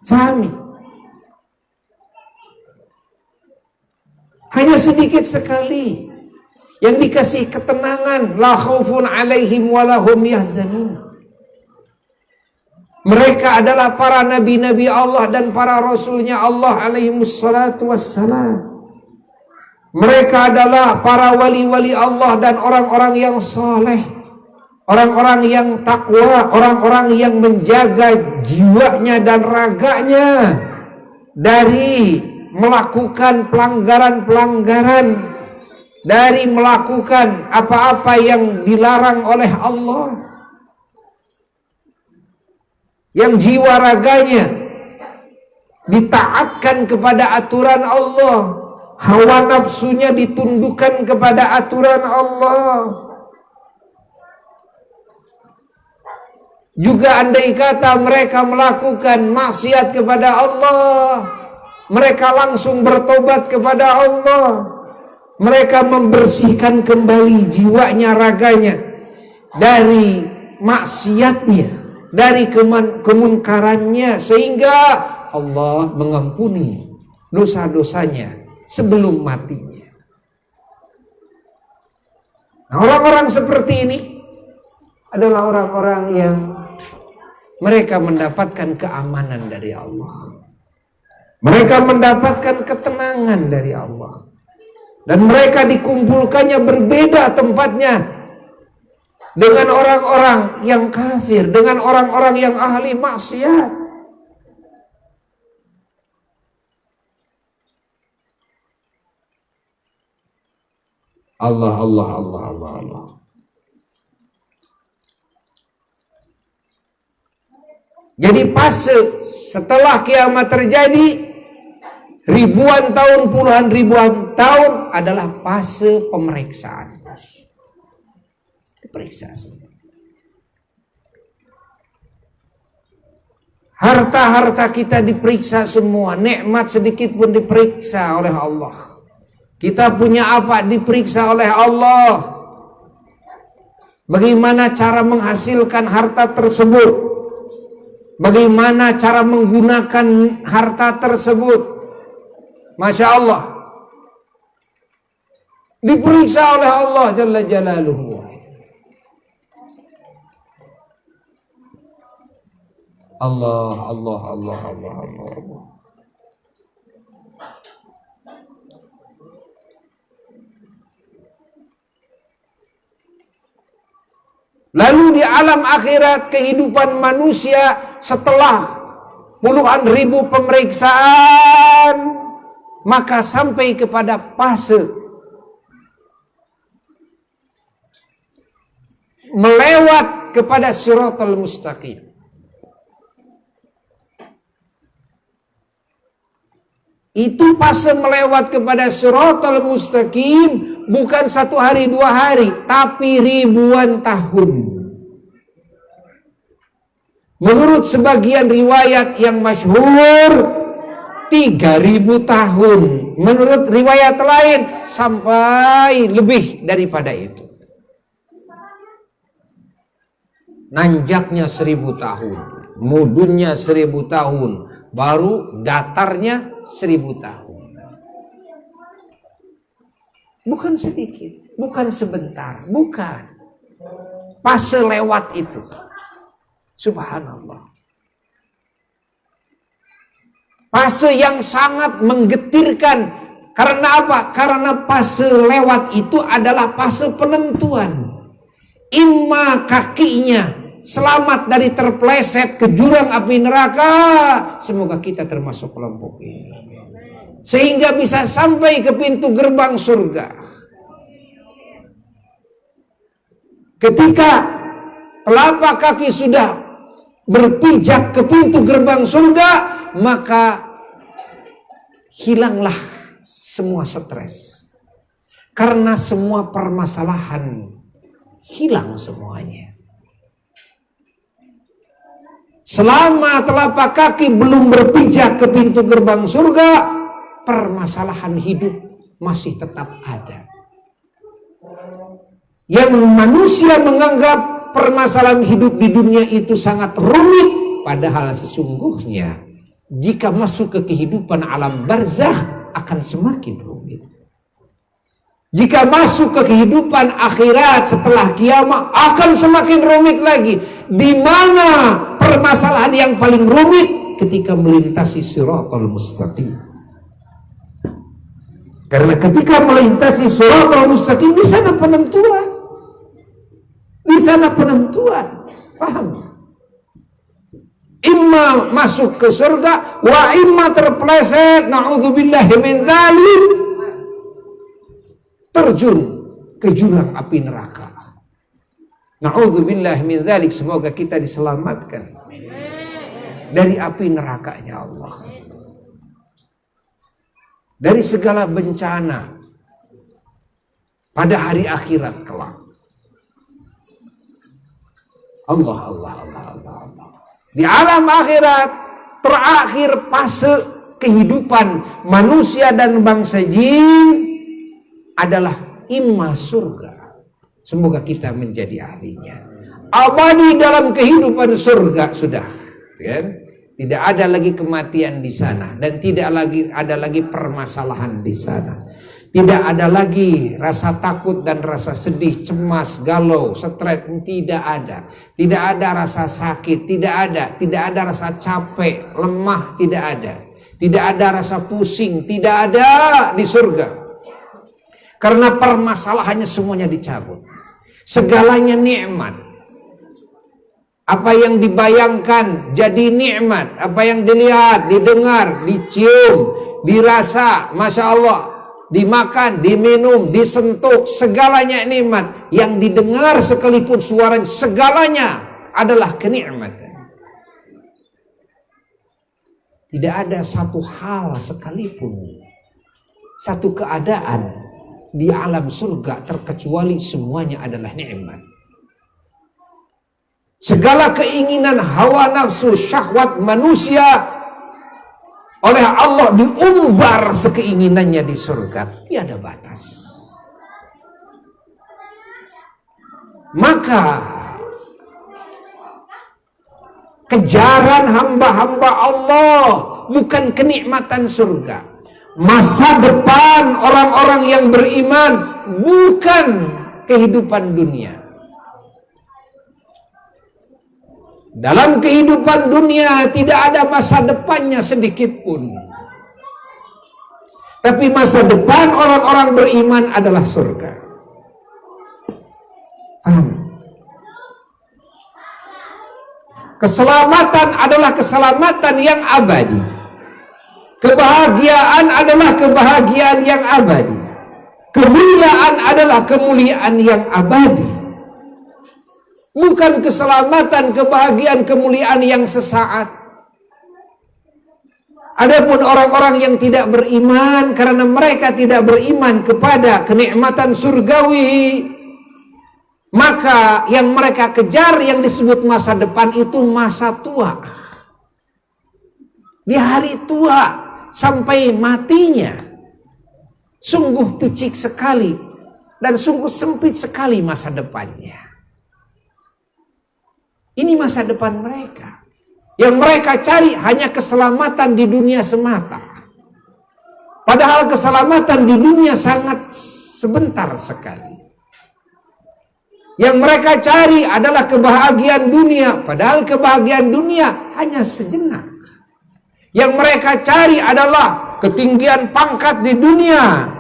Fahami? Hanya sedikit sekali yang dikasih ketenangan, la khaufun alaihim walahum yahzanun. Mereka adalah para nabi-nabi Allah dan para rasulnya Allah alaihimussalatu wassalam. Mereka adalah para wali-wali Allah dan orang-orang yang soleh, orang-orang yang takwa, orang-orang yang menjaga jiwanya dan raganya dari melakukan pelanggaran-pelanggaran, dari melakukan apa-apa yang dilarang oleh Allah, yang jiwa raganya ditaatkan kepada aturan Allah, hawa nafsunya ditundukkan kepada aturan Allah. Juga andai kata mereka melakukan maksiat kepada Allah, mereka langsung bertobat kepada Allah. Mereka membersihkan kembali jiwanya, raganya dari maksiatnya, dari kemunkarannya, sehingga Allah mengampuni dosa-dosanya sebelum matinya. Nah, orang-orang seperti ini adalah orang-orang yang mereka mendapatkan keamanan dari Allah. Mereka mendapatkan ketenangan dari Allah. Dan mereka dikumpulkannya berbeda tempatnya dengan orang-orang yang kafir, dengan orang-orang yang ahli maksiat. Allah, Allah, Allah, Allah, Allah. Jadi fase setelah kiamat terjadi, ribuan tahun, puluhan ribuan tahun adalah fase pemeriksaan. Diperiksa semua. Harta-harta kita diperiksa semua, nikmat sedikit pun diperiksa oleh Allah. Kita punya apa diperiksa oleh Allah. Bagaimana cara menghasilkan harta tersebut? Bagaimana cara menggunakan harta tersebut? Masya Allah, diperiksa oleh Allah Jalla Jalaluhu. Allah, Allah, Allah, Allah, Allah, Allah. Lalu di alam akhirat, kehidupan manusia setelah puluhan ribu pemeriksaan, maka sampai kepada fase melewat kepada Shiratal Mustaqim. Itu fase melewat kepada Shiratal Mustaqim bukan 1 hari 2 hari, tapi ribuan tahun. Menurut sebagian riwayat yang masyhur, 3.000 tahun. Menurut riwayat lain sampai lebih daripada itu. Nanjaknya 1.000 tahun, mudunnya 1.000 tahun, baru datarnya 1.000 tahun. Bukan sedikit, bukan sebentar, bukan. Fase lewat itu. Subhanallah. Fase yang sangat menggetirkan. Karena apa? Karena fase lewat itu adalah fase penentuan. Imma kakinya selamat dari terpleset ke jurang api neraka. Semoga kita termasuk kelompok ini. Sehingga bisa sampai ke pintu gerbang surga. Ketika telapak kaki sudah berpijak ke pintu gerbang surga, maka hilanglah semua stres. Karena semua permasalahan hilang semuanya. Selama telapak kaki belum berpijak ke pintu gerbang surga, permasalahan hidup masih tetap ada. Yang manusia menganggap permasalahan hidup di dunia itu sangat rumit, padahal sesungguhnya jika masuk ke kehidupan alam barzakh akan semakin rumit. Jika masuk ke kehidupan akhirat setelah kiamat akan semakin rumit lagi. Di mana permasalahan yang paling rumit? Ketika melintasi siratal mustaqim. Karena ketika melintasi siratal mustaqim, di sana penentuan. Di sana penentuan. Paham? Imma masuk ke surga, wa imma terpeleset, na'udzubillahi min dzalik, terjun ke jurang api neraka. Na'udzubillahi min dzalik, semoga kita diselamatkan dari api nerakanya Allah. Dari segala bencana pada hari akhirat kelak. Allah. Di alam akhirat terakhir fase kehidupan manusia dan bangsa jin adalah imma surga. Semoga kita menjadi ahlinya. Abadi dalam kehidupan surga sudah, kan? Tidak ada lagi kematian di sana dan tidak ada lagi permasalahan di sana. Tidak ada lagi rasa takut dan rasa sedih, cemas, galau, stres, tidak ada. Tidak ada rasa sakit, tidak ada rasa capek, lemah, tidak ada. Tidak ada rasa pusing, tidak ada di surga. Karena permasalahannya semuanya dicabut. Segalanya nikmat. Apa yang dibayangkan jadi nikmat. Apa yang dilihat, didengar, dicium, dirasa, Masya Allah, dimakan, diminum, disentuh, segalanya nikmat. Yang didengar sekalipun suaranya, segalanya adalah kenikmatan. Tidak ada satu hal sekalipun, satu keadaan di alam surga terkecuali semuanya adalah nikmat. Segala keinginan hawa nafsu syahwat manusia oleh Allah diumbar sekeinginannya di surga, tiada batas. Maka kejaran hamba-hamba Allah bukan kenikmatan surga. Masa depan orang-orang yang beriman bukan kehidupan dunia. Dalam kehidupan dunia tidak ada masa depannya sedikit pun. Tapi masa depan orang-orang beriman adalah surga. Keselamatan adalah keselamatan yang abadi. Kebahagiaan adalah kebahagiaan yang abadi. Kemuliaan adalah kemuliaan yang abadi. Bukan keselamatan, kebahagiaan, kemuliaan yang sesaat. Adapun orang-orang yang tidak beriman, karena mereka tidak beriman kepada kenikmatan surgawi, maka yang mereka kejar yang disebut masa depan itu masa tua. Di hari tua, sampai matinya. Sungguh picik sekali dan sungguh sempit sekali masa depannya. Ini masa depan mereka. Yang mereka cari hanya keselamatan di dunia semata. Padahal keselamatan di dunia sangat sebentar sekali. Yang mereka cari adalah kebahagiaan dunia, padahal kebahagiaan dunia hanya sejenak. Yang mereka cari adalah ketinggian pangkat di dunia,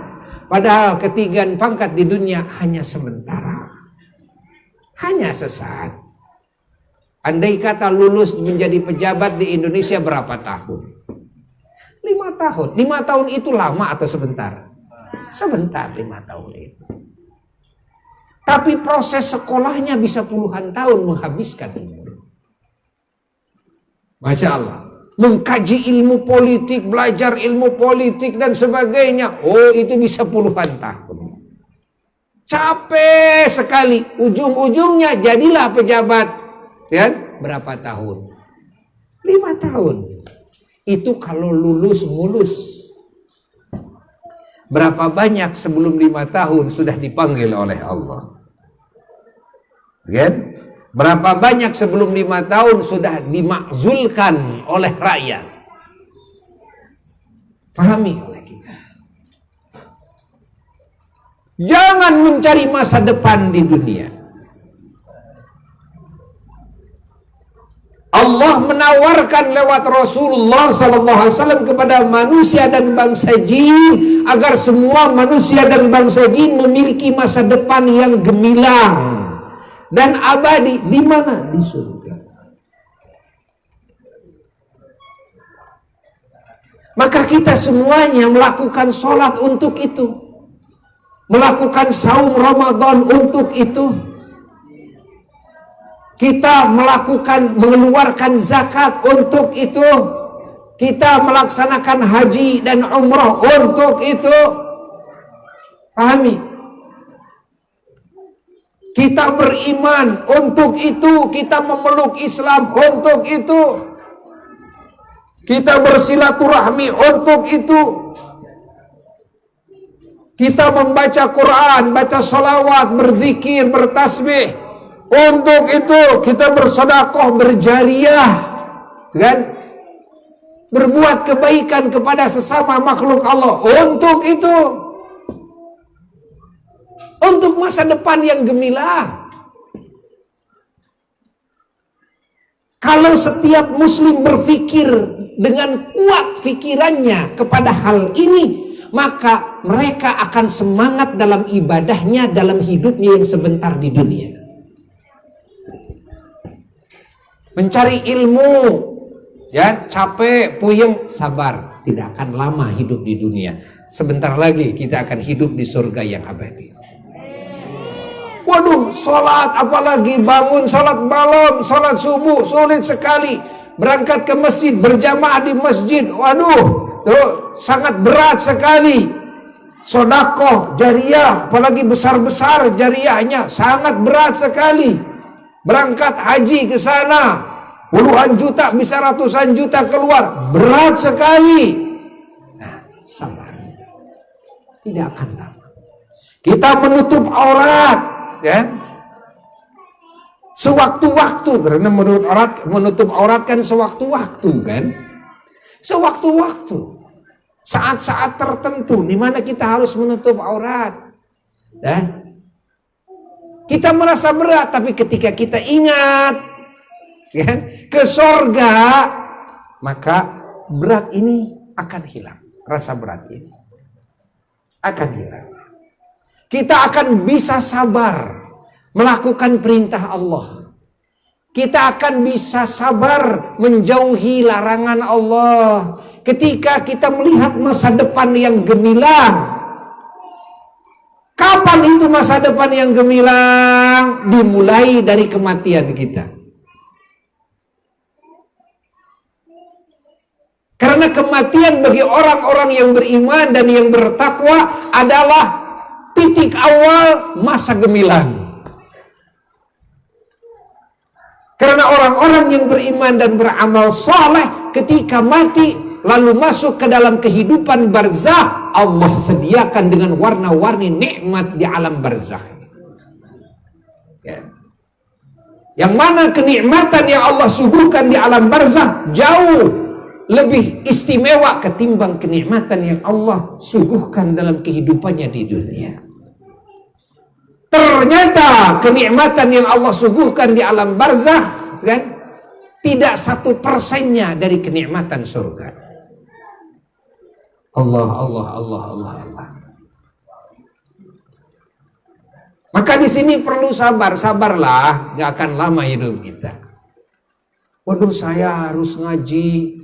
padahal ketinggian pangkat di dunia hanya sementara, hanya sesaat. Andai kata lulus menjadi pejabat di Indonesia berapa tahun? 5 tahun. 5 tahun itu lama atau sebentar? Sebentar 5 tahun itu. Tapi proses sekolahnya bisa puluhan tahun menghabiskan umur. Masya Allah. Mengkaji ilmu politik, belajar ilmu politik dan sebagainya. Oh, itu bisa puluhan tahun. Capek sekali. Ujung-ujungnya jadilah pejabat. Ya, berapa tahun? 5 tahun. Itu kalau lulus mulus. Berapa banyak sebelum 5 tahun sudah dipanggil oleh Allah? Kan? Berapa banyak sebelum 5 tahun sudah dimakzulkan oleh rakyat? Fahami oleh kita. Jangan mencari masa depan di dunia. Allah menawarkan lewat Rasulullah SAW kepada manusia dan bangsa jin agar semua manusia dan bangsa jin memiliki masa depan yang gemilang dan abadi. Di mana? Di surga. Maka kita semuanya melakukan sholat untuk itu, melakukan saum Ramadan untuk itu. Kita mengeluarkan zakat untuk itu. Kita melaksanakan haji dan umrah untuk itu. Pahami? Kita beriman untuk itu. Kita memeluk Islam untuk itu. Kita bersilaturahmi untuk itu. Kita membaca Quran, baca sholawat, berzikir, bertasbih. Untuk itu kita bersedekah, berjariah, kan? Berbuat kebaikan kepada sesama makhluk Allah. Untuk itu, untuk masa depan yang gemilang. Kalau setiap muslim berpikir dengan kuat pikirannya kepada hal ini, maka mereka akan semangat dalam ibadahnya, dalam hidupnya yang sebentar di dunia. Mencari ilmu, ya, capek, puyeng, sabar. Tidak akan lama hidup di dunia. Sebentar lagi kita akan hidup di surga yang abadi. Waduh, sholat, apalagi bangun sholat malam, sholat subuh, sulit sekali. Berangkat ke masjid, berjamaah di masjid, waduh, tuh, sangat berat sekali. Sedekah jariah, apalagi besar-besar jariahnya, sangat berat sekali. Berangkat haji ke sana, puluhan juta, bisa ratusan juta keluar, berat sekali. Nah, sabar. Tidak akan lama. Kita menutup aurat, kan? Sewaktu-waktu, karena menutup aurat kan sewaktu-waktu, kan? Sewaktu-waktu. Saat-saat tertentu di mana kita harus menutup aurat. Dan kita merasa berat, tapi ketika kita ingat, kan, ke sorga, maka berat ini akan hilang. Rasa berat ini akan hilang. Kita akan bisa sabar melakukan perintah Allah. Kita akan bisa sabar menjauhi larangan Allah. Ketika kita melihat masa depan yang gemilang. Kapan itu masa depan yang gemilang? Dimulai dari kematian kita. Karena kematian bagi orang-orang yang beriman dan yang bertakwa adalah titik awal masa gemilang. Karena orang-orang yang beriman dan beramal soleh ketika mati lalu masuk ke dalam kehidupan barzakh, Allah sediakan dengan warna-warni nikmat di alam barzakh. Ya. Yang mana kenikmatan yang Allah suguhkan di alam barzakh jauh lebih istimewa ketimbang kenikmatan yang Allah suguhkan dalam kehidupannya di dunia. Ternyata kenikmatan yang Allah suguhkan di alam barzakh kan tidak 1% dari kenikmatan surga. Allah. Maka di sini perlu sabarlah, gak akan lama hidup kita. Waduh, saya harus ngaji,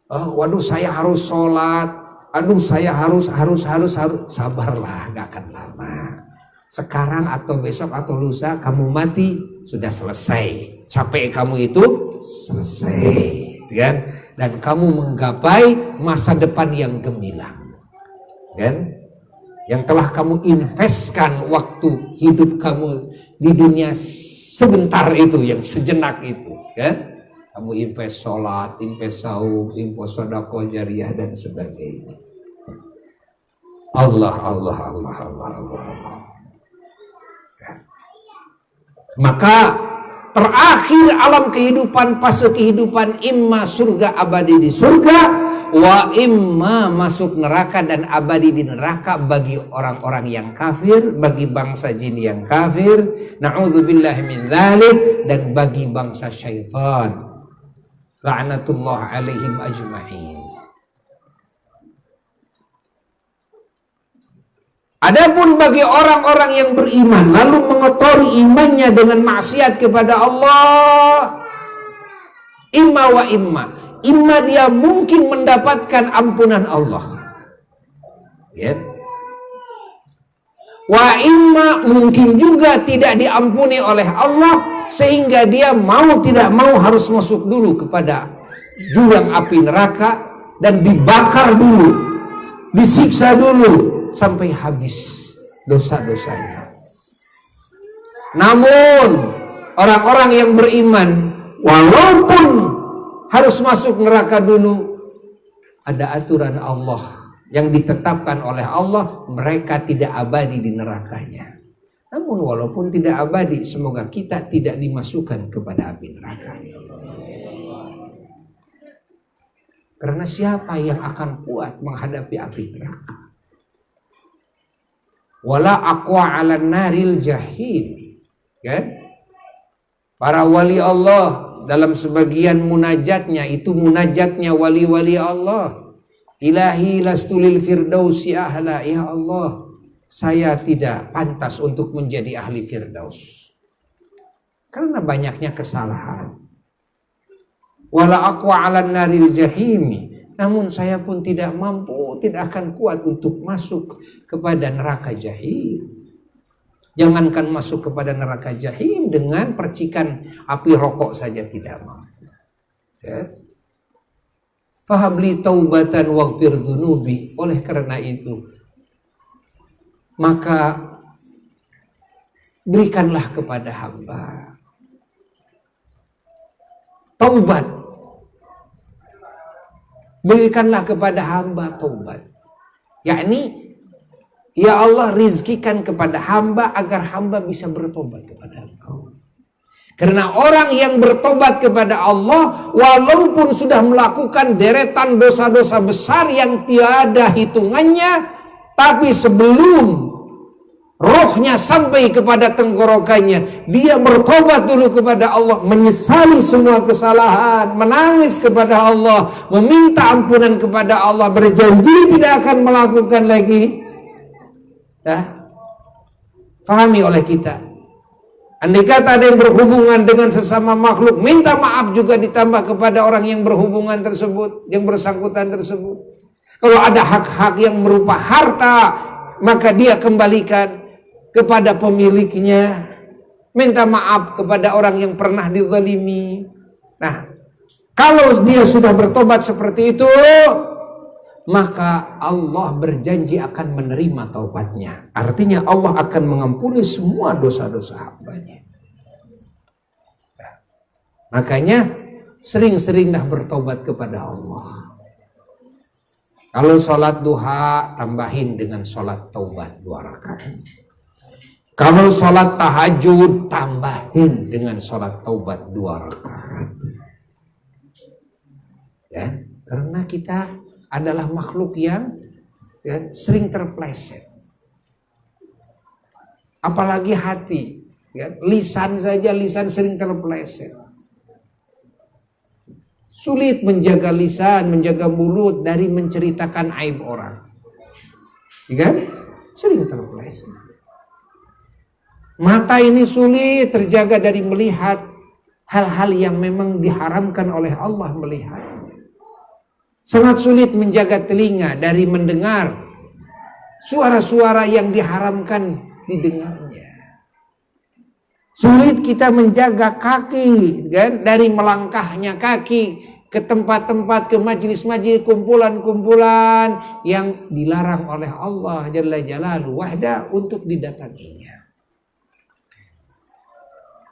waduh saya harus sholat, aduh saya harus, sabarlah, gak akan lama. Sekarang atau besok atau lusa kamu mati sudah selesai. Capek kamu itu selesai, kan? Dan kamu menggapai masa depan yang gemilang, kan? Yang telah kamu investkan waktu hidup kamu di dunia sebentar itu, yang sejenak itu, kan? Kamu invest sholat, invest saum, invest sedekah jariah dan sebagainya. Allah. Maka terakhir alam kehidupan, fase kehidupan, imma surga abadi di surga, wa imma masuk neraka dan abadi di neraka bagi orang-orang yang kafir, bagi bangsa jin yang kafir, na'udzubillahi min dzalik, dan bagi bangsa syaitan, la'natullah alaihim ajma'in. Adapun bagi orang-orang yang beriman lalu mengotori imannya dengan maksiat kepada Allah, imma wa imma dia mungkin mendapatkan ampunan Allah, ya. Wa imma mungkin juga tidak diampuni oleh Allah, sehingga dia mau tidak mau harus masuk dulu kepada jurang api neraka dan dibakar dulu, disiksa dulu sampai habis dosa-dosanya. Namun orang-orang yang beriman walaupun harus masuk neraka dulu, ada aturan Allah yang ditetapkan oleh Allah, mereka tidak abadi di nerakanya. Namun walaupun tidak abadi, semoga kita tidak dimasukkan kepada api neraka. Karena siapa yang akan kuat menghadapi api neraka? Wala aqwa 'alan naril jahim, kan? Para wali Allah dalam sebagian munajatnya, itu munajatnya wali-wali Allah, ilahi lastulil firdausi ahla, ya Allah, saya tidak pantas untuk menjadi ahli firdaus karena banyaknya kesalahan. Wala aqwa 'alan naril jahim, namun saya pun tidak mampu, tidak akan kuat untuk masuk kepada neraka jahim. Jangankan masuk kepada neraka jahim, dengan percikan api rokok saja tidak mampu. Ya. Fahabli taubatan waghfir dzunubi. Oleh karena itu, maka berikanlah kepada hamba taubat. Berikanlah kepada hamba taubat. Yakni, ya Allah, rizkikan kepada hamba agar hamba bisa bertobat kepada Engkau. Karena orang yang bertobat kepada Allah, walaupun sudah melakukan deretan dosa-dosa besar yang tiada hitungannya, tapi sebelum rohnya sampai kepada tenggorokannya, dia bertobat dulu kepada Allah, menyesali semua kesalahan, menangis kepada Allah, meminta ampunan kepada Allah, berjanji tidak akan melakukan lagi. Pahami oleh kita. Andai kata ada yang berhubungan dengan sesama makhluk, minta maaf juga ditambah kepada orang yang berhubungan tersebut, yang bersangkutan tersebut. Kalau ada hak-hak yang berupa harta, maka dia kembalikan kepada pemiliknya. Minta maaf kepada orang yang pernah dizalimi. Nah, kalau dia sudah bertobat seperti itu, maka Allah berjanji akan menerima taubatnya. Artinya Allah akan mengampuni semua dosa-dosa hambanya. Nah, makanya sering-seringlah bertobat kepada Allah. Kalau sholat duha, tambahin dengan sholat taubat 2 rakaat. Kalau sholat tahajud, tambahin dengan sholat taubat 2 rakaat. Ya, karena kita adalah makhluk yang sering terpleset. Apalagi hati. Ya, lisan saja, lisan sering terpleset. Sulit menjaga lisan, menjaga mulut dari menceritakan aib orang. Ya kan? Sering terpleset. Mata ini sulit terjaga dari melihat hal-hal yang memang diharamkan oleh Allah melihat. Sangat sulit menjaga telinga dari mendengar suara-suara yang diharamkan didengarnya. Sulit kita menjaga kaki kan, dari melangkahnya kaki ke tempat-tempat, ke majelis-majelis, kumpulan-kumpulan yang dilarang oleh Allah Jalla Jalaluhu wahda untuk didatanginya.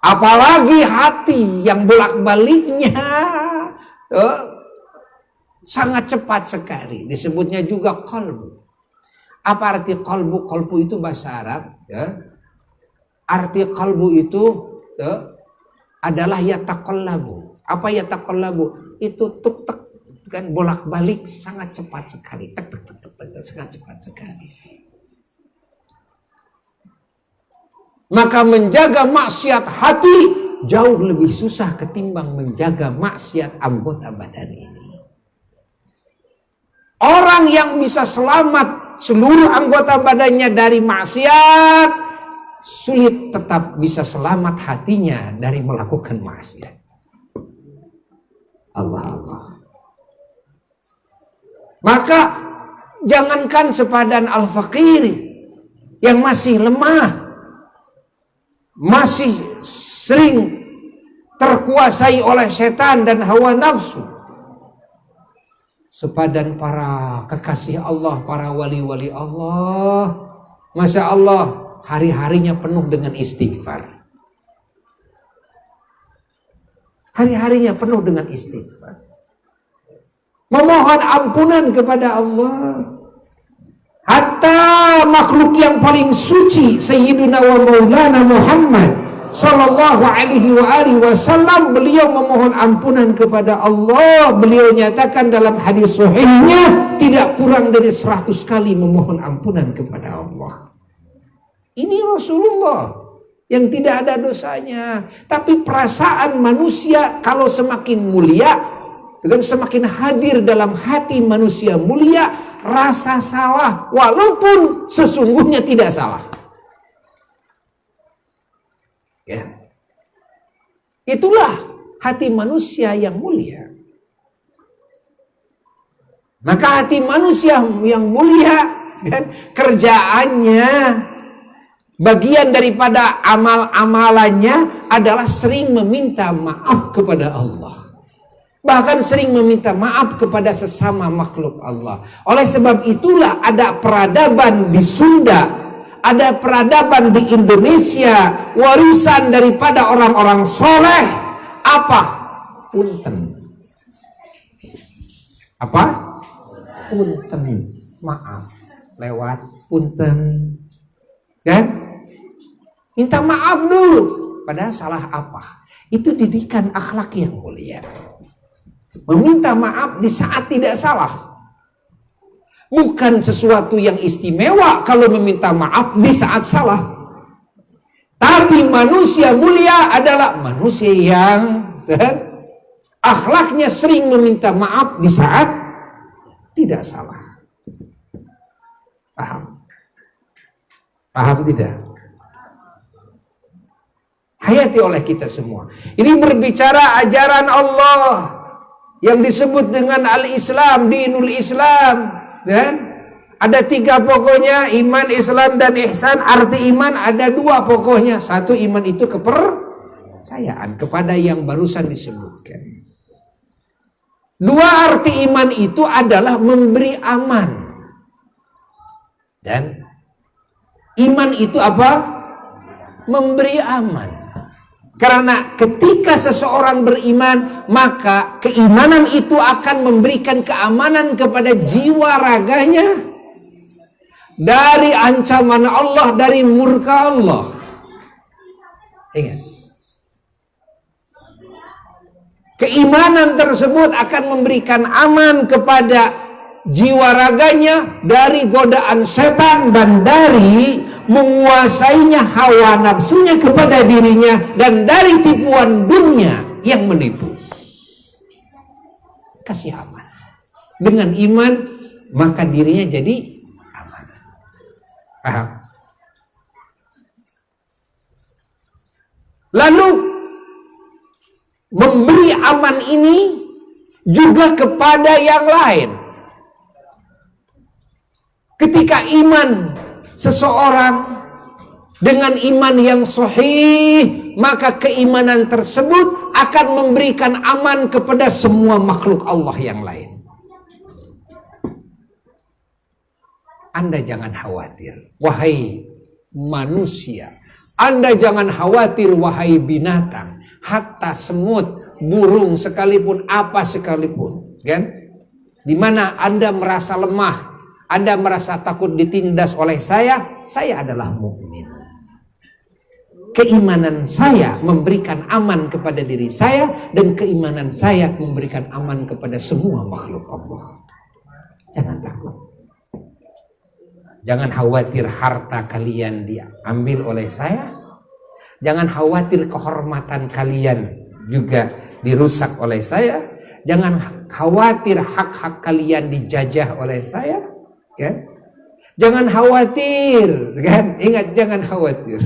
Apalagi hati yang bolak-baliknya sangat cepat sekali. Disebutnya juga qalbu. Apa arti qalbu? Qalbu itu bahasa Arab. Ya. Arti qalbu itu adalah yataqallabu. Apa yataqallabu? Itu tuk-tek kan, bolak-balik sangat cepat sekali. Tek tek tek tek, sangat cepat sekali. Maka menjaga maksiat hati jauh lebih susah ketimbang menjaga maksiat anggota badan ini. Orang yang bisa selamat seluruh anggota badannya dari maksiat, sulit tetap bisa selamat hatinya dari melakukan maksiat. Allah. Maka jangankan sepadan al-faqir yang masih lemah, masih sering terkuasai oleh setan dan hawa nafsu, sepadan para kekasih Allah, para wali-wali Allah, Masya Allah, hari-harinya penuh dengan istighfar. Hari-harinya penuh dengan istighfar. Memohon ampunan kepada Allah. Hatta makhluk yang paling suci Sayyiduna wa Maulana Muhammad sallallahu alaihi wasallam, beliau memohon ampunan kepada Allah. Beliau nyatakan dalam hadis sahihnya, tidak kurang dari 100 kali memohon ampunan kepada Allah. Ini Rasulullah yang tidak ada dosanya. Tapi perasaan manusia kalau semakin mulia, dengan semakin hadir dalam hati manusia mulia, rasa salah walaupun sesungguhnya tidak salah. Ya. Itulah hati manusia yang mulia. Maka hati manusia yang mulia kan, kerjaannya, bagian daripada amal-amalannya adalah sering meminta maaf kepada Allah. Bahkan sering meminta maaf kepada sesama makhluk Allah. Oleh sebab itulah ada peradaban di Sunda, ada peradaban di Indonesia, warisan daripada orang-orang soleh. Apa? Punten. Apa? Punten. Maaf. Lewat punten. Kan? Minta maaf dulu. Padahal salah apa? Itu didikan akhlak yang mulia. Meminta maaf di saat tidak salah. Bukan sesuatu yang istimewa kalau meminta maaf di saat salah. Tapi manusia mulia adalah manusia yang akhlaknya sering meminta maaf di saat tidak salah. Paham? Paham tidak? Hayati oleh kita semua. Ini berbicara ajaran Allah yang disebut dengan al-Islam, dinul Islam, kan? Ada 3 pokoknya, iman, Islam, dan ihsan. Arti iman ada 2 pokoknya. 1, iman itu kepercayaan kepada yang barusan disebutkan. 2, arti iman itu adalah memberi aman. Dan iman itu apa? Memberi aman. Karena ketika seseorang beriman, maka keimanan itu akan memberikan keamanan kepada jiwa raganya dari ancaman Allah, dari murka Allah. Ingat, keimanan tersebut akan memberikan aman kepada jiwa raganya dari godaan setan dan dari menguasainya hawa nafsunya kepada dirinya dan dari tipuan dunia yang menipu. Kasih aman. Dengan iman maka dirinya jadi aman. Paham? Lalu memberi aman ini juga kepada yang lain. Ketika iman seseorang dengan iman yang sahih, maka keimanan tersebut akan memberikan aman kepada semua makhluk Allah yang lain. Anda jangan khawatir, wahai manusia. Anda jangan khawatir, wahai binatang. Hatta semut, burung sekalipun, apa sekalipun, kan? Di mana Anda merasa lemah, Anda merasa takut ditindas oleh saya adalah mukmin. Keimanan saya memberikan aman kepada diri saya, dan keimanan saya memberikan aman kepada semua makhluk Allah. Jangan takut. Jangan khawatir harta kalian diambil oleh saya. Jangan khawatir kehormatan kalian juga dirusak oleh saya. Jangan khawatir hak-hak kalian dijajah oleh saya. Kan? Jangan khawatir, kan? Ingat, jangan khawatir.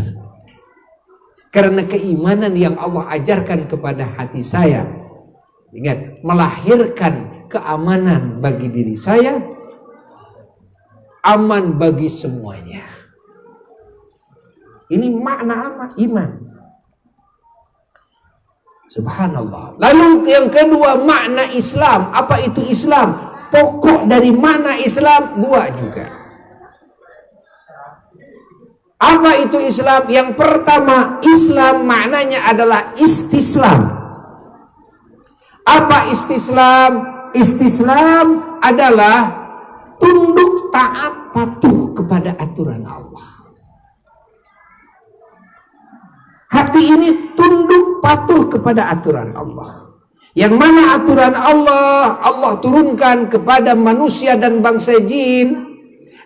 Karena keimanan yang Allah ajarkan kepada hati saya, ingat, melahirkan keamanan bagi diri saya, aman bagi semuanya. Ini makna iman. Subhanallah. Lalu yang kedua, makna Islam. Apa itu Islam? Pokok dari makna Islam dua juga. Apa itu Islam? Yang pertama, Islam maknanya adalah istislam. Apa istislam? Istislam adalah tunduk taat patuh kepada aturan Allah. Hati ini tunduk patuh kepada aturan Allah. Yang mana aturan Allah turunkan kepada manusia dan bangsa jin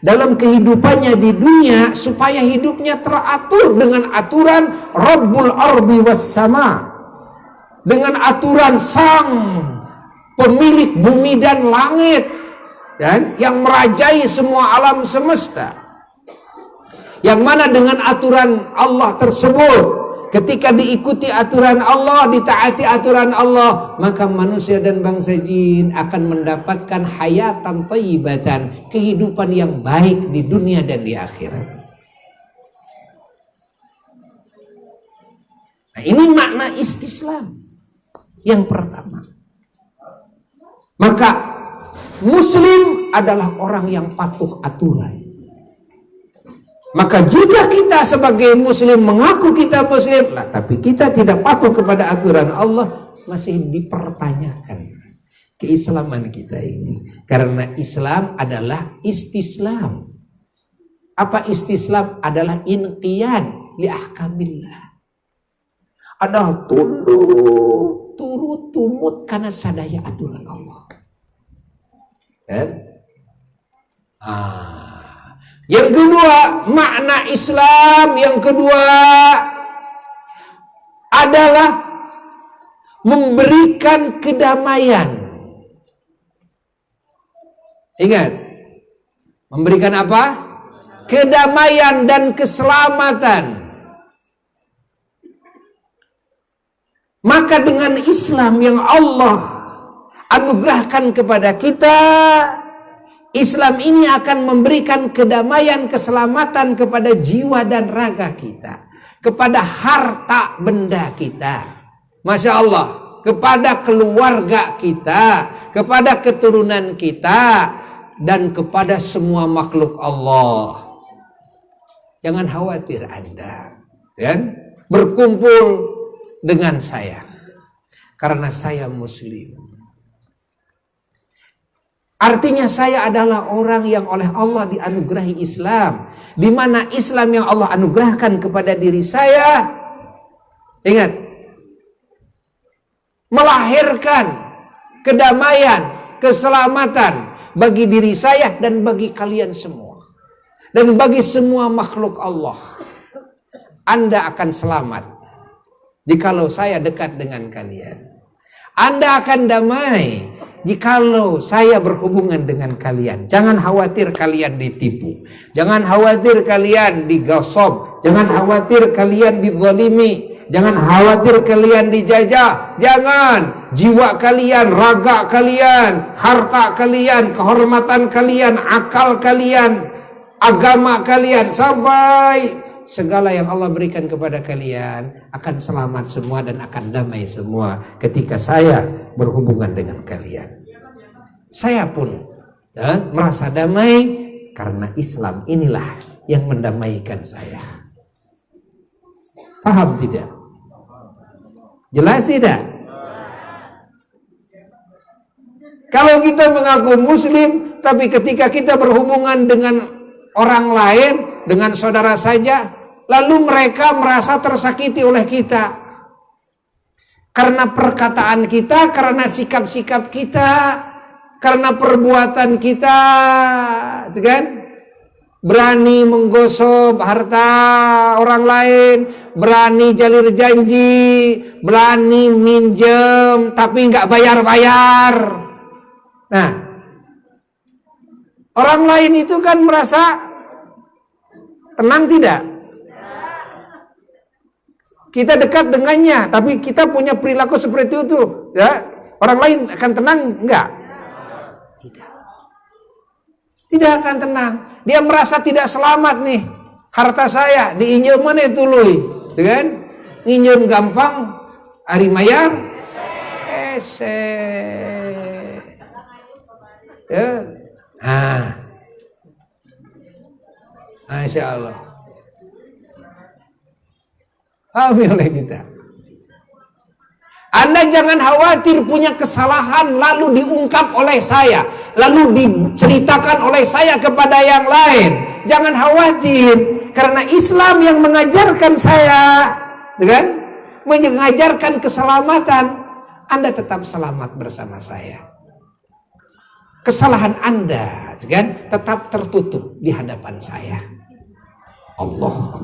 dalam kehidupannya di dunia, supaya hidupnya teratur dengan aturan Rabbul Ardi was Sama, dengan aturan sang pemilik bumi dan langit, dan yang merajai semua alam semesta. Yang mana dengan aturan Allah tersebut, ketika diikuti aturan Allah, ditaati aturan Allah, maka manusia dan bangsa jin akan mendapatkan hayatan thayyibatan, kehidupan yang baik di dunia dan di akhirat. Nah, ini makna istislam yang pertama. Maka muslim adalah orang yang patuh aturan. Maka juga kita sebagai muslim mengaku kita muslim, tapi kita tidak patuh kepada aturan Allah, masih dipertanyakan keislaman kita ini. Karena Islam adalah istislam. Apa istislam? Adalah inqiyad li ahkamillah. Adalah tunduk, turut tumut karena sadaya aturan Allah. Kan? Yang kedua, makna Islam yang kedua adalah memberikan kedamaian. Ingat, memberikan apa? Kedamaian dan keselamatan. Maka dengan Islam yang Allah anugerahkan kepada kita, Islam ini akan memberikan kedamaian, keselamatan kepada jiwa dan raga kita, kepada harta benda kita, Masya Allah, kepada keluarga kita, kepada keturunan kita, dan kepada semua makhluk Allah. Jangan khawatir Anda, kan? Berkumpul dengan saya karena saya muslim. Artinya saya adalah orang yang oleh Allah dianugerahi Islam, di mana Islam yang Allah anugerahkan kepada diri saya, ingat, melahirkan kedamaian, keselamatan bagi diri saya dan bagi kalian semua, dan bagi semua makhluk Allah. Anda akan selamat jikalau saya dekat dengan kalian. Anda akan damai jikalau saya berhubungan dengan kalian. Jangan khawatir kalian ditipu. Jangan khawatir kalian digosok. Jangan khawatir kalian dizalimi. Jangan khawatir kalian dijajah. Jangan. Jiwa kalian, raga kalian, harta kalian, kehormatan kalian, akal kalian, agama kalian, sampai segala yang Allah berikan kepada kalian akan selamat semua dan akan damai semua ketika saya berhubungan dengan kalian. Saya pun merasa damai karena Islam inilah yang mendamaikan saya. Paham tidak? Jelas tidak? Kalau kita mengaku muslim tapi ketika kita berhubungan dengan orang lain, dengan saudara saja, lalu mereka merasa tersakiti oleh kita karena perkataan kita, karena sikap-sikap kita, karena perbuatan kita, kan? Berani menggosok harta orang lain, berani jalir janji, berani minjem tapi nggak bayar-bayar. Nah, orang lain itu kan merasa tenang tidak? Kita dekat dengannya, tapi kita punya perilaku seperti itu, ya. Orang lain akan tenang enggak? Tidak. Tidak akan tenang. Dia merasa tidak selamat nih. Harta saya diinjem mana itu lui, kan? Nginjem gampang, hari mayar, ya. Masya Allah. Pahami oleh kita. Anda jangan khawatir punya kesalahan lalu diungkap oleh saya, lalu diceritakan oleh saya kepada yang lain. Jangan khawatir, karena Islam yang mengajarkan saya, kan? Mengajarkan keselamatan. Anda tetap selamat bersama saya. Kesalahan Anda, kan, tetap tertutup di hadapan saya. Allah.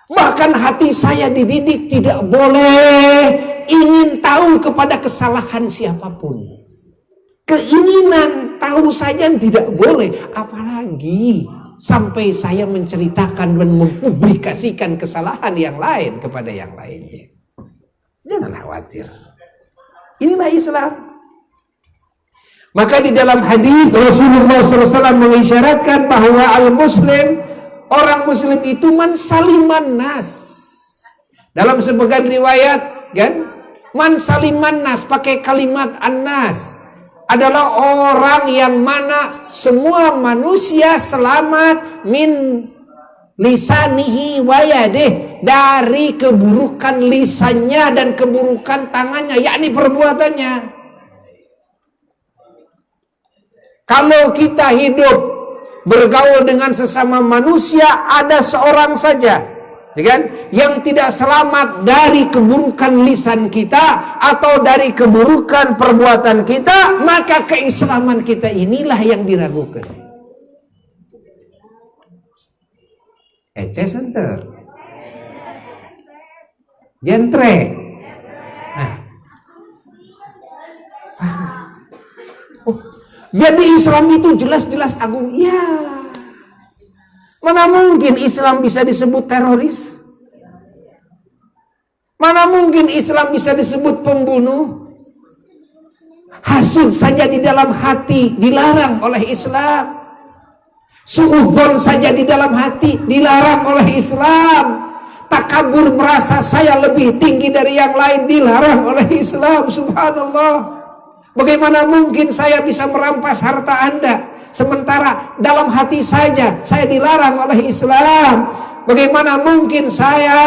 Bahkan hati saya dididik tidak boleh ingin tahu kepada kesalahan siapapun. Keinginan tahu saja tidak boleh, apalagi sampai saya menceritakan dan mempublikasikan kesalahan yang lain kepada yang lainnya. Jangan khawatir. Inilah Islam. Maka di dalam hadis Rasulullah SAW mengisyaratkan bahwa al-muslim, orang muslim itu man saliman nas. Dalam sebagian riwayat, kan, man saliman nas pakai kalimat an-nas, adalah orang yang mana semua manusia selamat min lisanihi wa yadih, dari keburukan lisannya dan keburukan tangannya, yakni perbuatannya. Kalau kita hidup bergaul dengan sesama manusia, ada seorang saja, ya kan, yang tidak selamat dari keburukan lisan kita atau dari keburukan perbuatan kita, maka keislaman kita inilah yang diragukan. Center, jentre. Nah. Jadi Islam itu jelas-jelas agung. Ya, mana mungkin Islam bisa disebut teroris? Mana mungkin Islam bisa disebut pembunuh? Hasud saja di dalam hati dilarang oleh Islam. Suudzon saja di dalam hati dilarang oleh Islam. Takabur, merasa saya lebih tinggi dari yang lain, dilarang oleh Islam. Subhanallah. Bagaimana mungkin saya bisa merampas harta Anda, sementara dalam hati saja saya dilarang oleh Islam. Bagaimana mungkin saya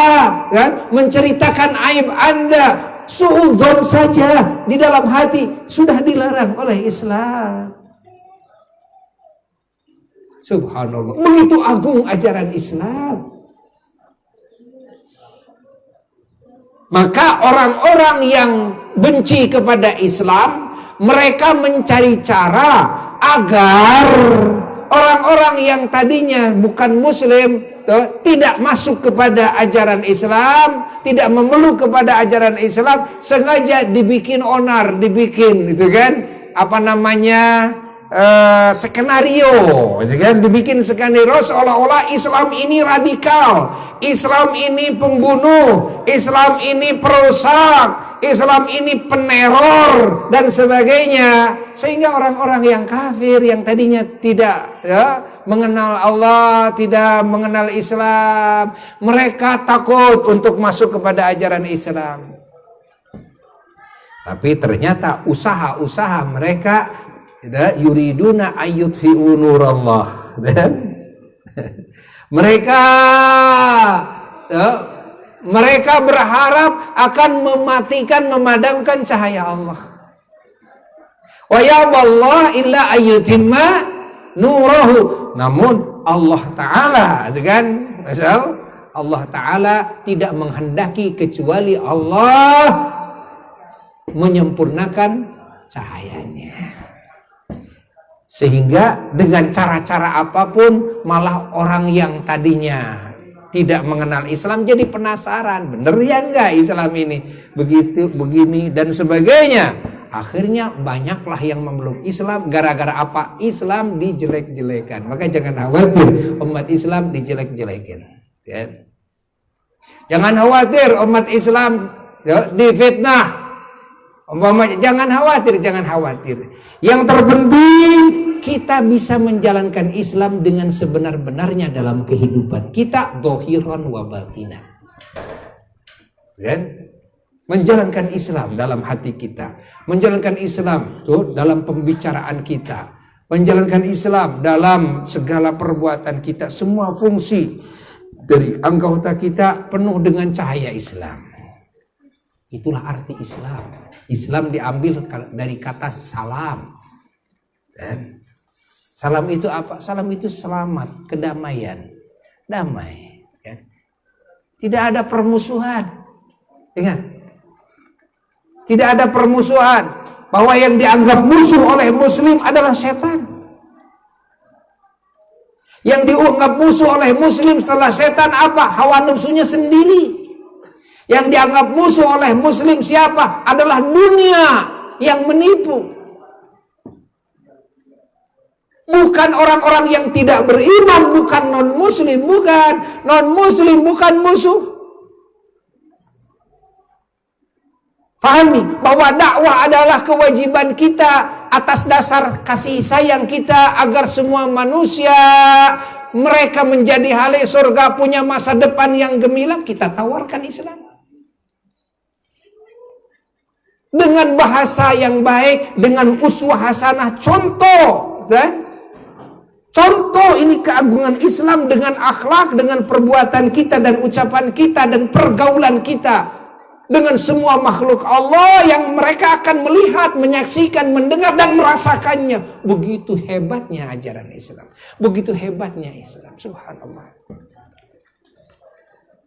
kan menceritakan aib Anda? Suudzon saja di dalam hati sudah dilarang oleh Islam. Subhanallah, begitu agung ajaran Islam. Maka orang-orang yang benci kepada Islam, mereka mencari cara agar orang-orang yang tadinya bukan muslim tidak masuk kepada ajaran Islam, tidak memeluk kepada ajaran Islam, sengaja dibikin onar, dibikin gitu kan, apa namanya, skenario gitu kan, dibikin skenario seolah-olah Islam ini radikal, Islam ini pembunuh, Islam ini perusak, Islam ini peneror dan sebagainya. Sehingga orang-orang yang kafir yang tadinya tidak mengenal Allah, tidak mengenal Islam, mereka takut untuk masuk kepada ajaran Islam. Tapi ternyata usaha-usaha mereka yuriduna ayyutfi'u nurallah. Mereka berharap akan mematikan, memadamkan cahaya Allah. Wa yaballahu illa ayyutimma nurahu. Namun Allah Ta'ala kan, Allah Ta'ala tidak menghendaki kecuali Allah menyempurnakan cahayanya. Sehingga dengan cara-cara apapun malah orang yang tadinya tidak mengenal Islam jadi penasaran, bener ya enggak Islam ini begitu begini dan sebagainya. Akhirnya banyaklah yang memeluk Islam gara-gara apa? Islam dijelek-jelekan. Maka jangan khawatir umat Islam dijelek-jelekin. Ya. Jangan khawatir umat Islam difitnah. Jangan khawatir. Yang terpenting kita bisa menjalankan Islam dengan sebenar-benarnya dalam kehidupan kita, dhahiran wa batinan. Kan? Menjalankan Islam dalam hati kita, menjalankan Islam dalam pembicaraan kita, menjalankan Islam dalam segala perbuatan kita, semua fungsi dari anggota kita penuh dengan cahaya Islam. Itulah arti Islam. Islam diambil dari kata salam. Dan salam itu apa? Salam itu selamat, kedamaian, damai. Ya. Tidak ada permusuhan. Ingat, tidak ada permusuhan. Bahwa yang dianggap musuh oleh Muslim adalah setan. Yang dianggap musuh oleh Muslim setelah setan apa? Hawa nafsunya sendiri. Yang dianggap musuh oleh Muslim siapa? Adalah dunia yang menipu. Bukan orang-orang yang tidak beriman, bukan non-Muslim, bukan. Non-Muslim bukan musuh. Fahami bahwa dakwah adalah kewajiban kita atas dasar kasih sayang kita agar semua manusia mereka menjadi ahli surga, punya masa depan yang gemilang. Kita tawarkan Islam dengan bahasa yang baik, dengan uswah hasanah, contoh kan? Contoh ini keagungan Islam dengan akhlak, dengan perbuatan kita dan ucapan kita dan pergaulan kita dengan semua makhluk Allah yang mereka akan melihat, menyaksikan, mendengar dan merasakannya. Begitu hebatnya ajaran Islam, begitu hebatnya Islam, subhanallah.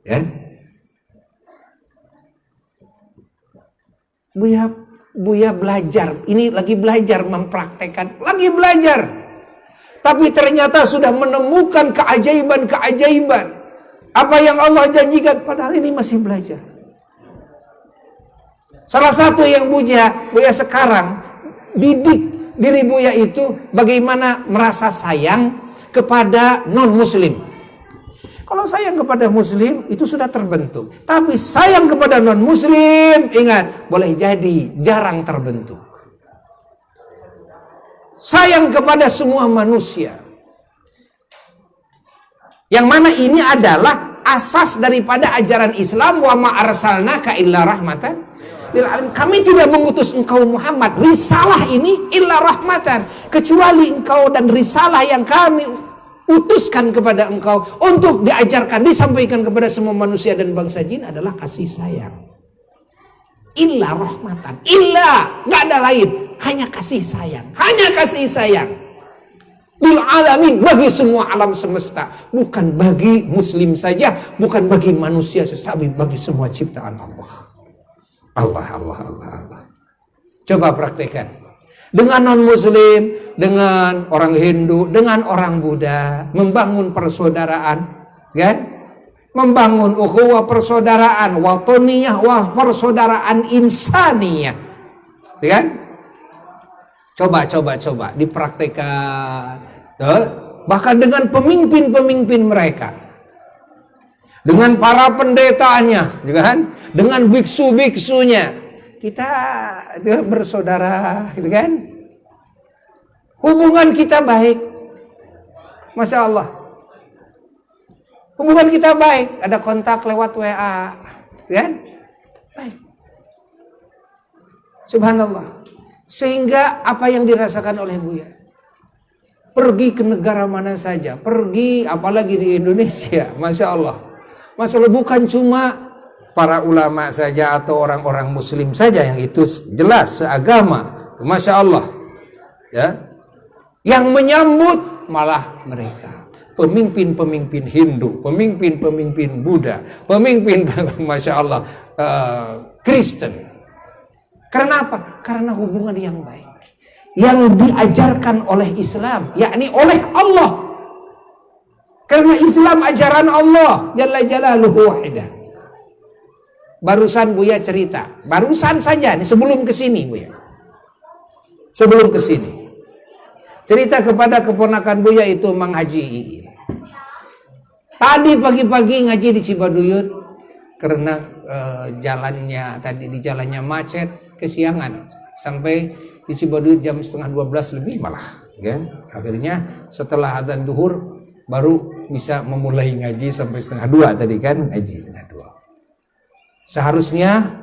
Ya? Buya belajar, ini lagi belajar mempraktekkan, lagi belajar. Tapi ternyata sudah menemukan keajaiban-keajaiban. Apa yang Allah janjikan, padahal ini masih belajar. Salah satu yang Buya sekarang didik diri Buya itu bagaimana merasa sayang kepada non-Muslim. Kalau sayang kepada Muslim itu sudah terbentuk. Tapi sayang kepada non-Muslim, ingat, boleh jadi jarang terbentuk. Sayang kepada semua manusia. Yang mana ini adalah asas daripada ajaran Islam. Wa ma arsalnaka illa rahmatan lil alamin. Kami tidak mengutus engkau Muhammad, risalah ini illa rahmatan, kecuali engkau dan risalah yang kami utuskan kepada engkau untuk diajarkan, disampaikan kepada semua manusia dan bangsa jin adalah kasih sayang. Illa rahmatan, illa, nggak ada lain, hanya kasih sayang, hanya kasih sayang. Lil alamin, bagi semua alam semesta, bukan bagi muslim saja, bukan bagi manusia tapi bagi semua ciptaan Allah. Allah, Allah, Allah, Allah. Coba praktekkan. Dengan non-muslim, dengan orang Hindu, dengan orang Buddha, membangun persaudaraan, kan? Membangun ukhuwah persaudaraan, watoniyah, wah persaudaraan insaniyah, kan? Coba dipraktekkan. Bahkan dengan pemimpin-pemimpin mereka, dengan para pendetanya, kan? Dengan biksu-biksunya. Kita bersaudara, gitu kan? Hubungan kita baik, Masya Allah. Hubungan kita baik, ada kontak lewat WA, kan? Baik. Subhanallah. Sehingga apa yang dirasakan oleh Buya, pergi ke negara mana saja, pergi apalagi di Indonesia, Masya Allah. Masalah bukan cuma para ulama saja atau orang-orang muslim saja yang itu jelas seagama, Masya Allah, ya. Yang menyambut malah mereka pemimpin-pemimpin Hindu, pemimpin-pemimpin Buddha, pemimpin Masya Allah Kristen. Karena apa? Karena hubungan yang baik yang diajarkan oleh Islam, yakni oleh Allah. Karena Islam ajaran Allah Jalla Jalaluhu wahidah. Barusan Buya cerita, barusan saja nih sebelum kesini Buya, sebelum kesini cerita kepada keponakan Buya itu Mang Haji Iin. Tadi pagi-pagi ngaji di Cibaduyut karena jalannya macet, kesiangan sampai di Cibaduyut jam 11:30 lebih malah, kan? Akhirnya setelah adzan duhur baru bisa memulai ngaji sampai 1:30 tadi kan, ngaji 1:30. Seharusnya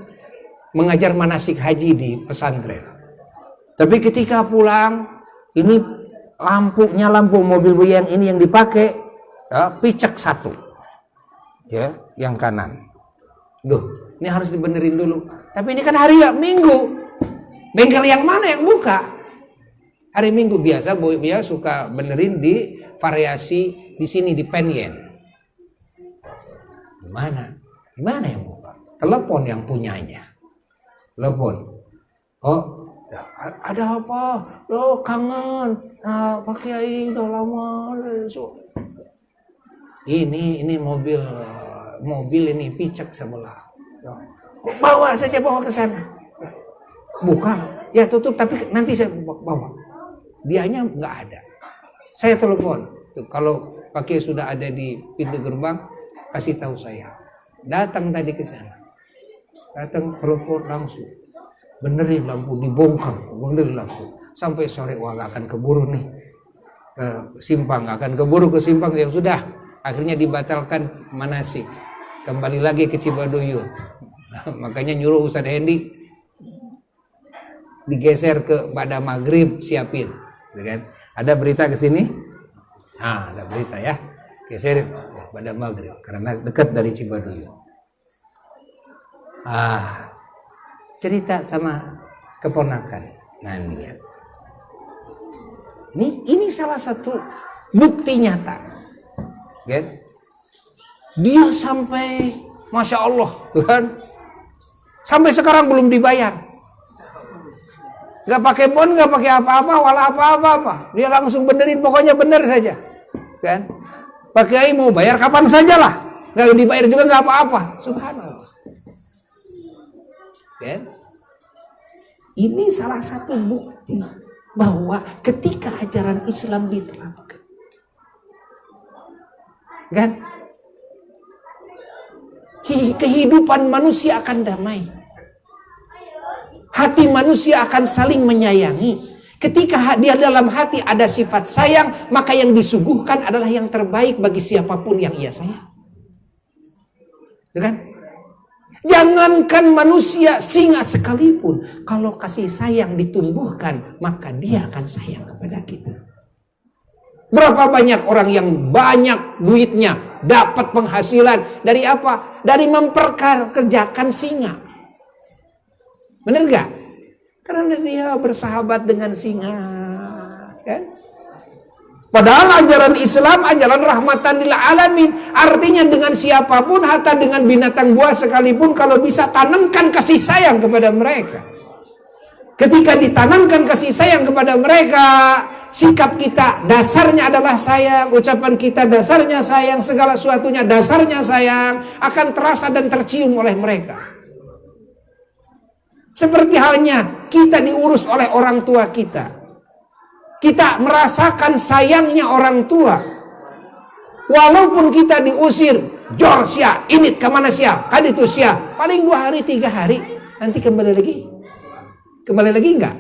mengajar manasik haji di pesantren. Tapi ketika pulang, ini lampu mobil Buya yang ini yang dipakai, ya, picek satu, ya, yang kanan. Duh, ini harus dibenerin dulu. Tapi ini kan hari Minggu, bengkel yang mana yang buka? Hari Minggu biasa Buya suka benerin di variasi di sini di Penyen. Di mana yang buka? Telepon yang punyanya. Telepon. Oh, ada apa? Lo kangen. Pak Kiai udah lama. Ini mobil ini picek sebelah. Bawa ke sana. Buka. Ya tutup tapi nanti saya bawa. Dianya nggak ada. Saya telepon. Kalau Pak Kiai sudah ada di pintu gerbang, kasih tahu saya. Datang tadi ke sana. Datang telepon langsung, benerin lampu, dibongkar, benerin lampu. Sampai sore gak akan keburu nih ke simpang, gak akan keburu ke simpang. Ya sudah, akhirnya dibatalkan manasik, kembali lagi ke Cibaduyut. Makanya nyuruh Ustadz Hendi digeser ke pada maghrib, siapin, kan? Ada berita ke sini? Ada berita ya, geser pada maghrib karena dekat dari Cibaduyut. Cerita sama keponakan. Nah, lihat. Ini salah satu bukti nyata. Kan? Dia sampai Masya Allah, kan? Sampai sekarang belum dibayar. Gak pakai bon, gak pakai apa-apa, wala apa-apa. Dia langsung benerin, pokoknya bener saja. Kan? Pak Kiai mau bayar kapan sajalah. Gak dibayar juga gak apa-apa. Subhanallah. Kan? Ini salah satu bukti bahwa ketika ajaran Islam diterapkan, kan, kehidupan manusia akan damai, hati manusia akan saling menyayangi. Ketika dia dalam hati ada sifat sayang, maka yang disuguhkan adalah yang terbaik bagi siapapun yang ia sayang, kan? Jangankan manusia, singa sekalipun, kalau kasih sayang ditumbuhkan, maka dia akan sayang kepada kita. Berapa banyak orang yang banyak duitnya, dapat penghasilan dari apa? Dari memperkerjakan singa. Benar gak? Karena dia bersahabat dengan singa, kan? Padahal ajaran Islam, ajaran rahmatan lil alamin. Artinya dengan siapapun, hatta dengan binatang buas sekalipun, kalau bisa tanamkan kasih sayang kepada mereka. Ketika ditanamkan kasih sayang kepada mereka, sikap kita dasarnya adalah sayang, ucapan kita dasarnya sayang, segala sesuatunya dasarnya sayang, akan terasa dan tercium oleh mereka. Seperti halnya kita diurus oleh orang tua kita. Kita merasakan sayangnya orang tua. Walaupun kita diusir, jor sia, init kemana sia, kan itu sia, paling 2 hari 3 hari, nanti kembali lagi. Kembali lagi enggak?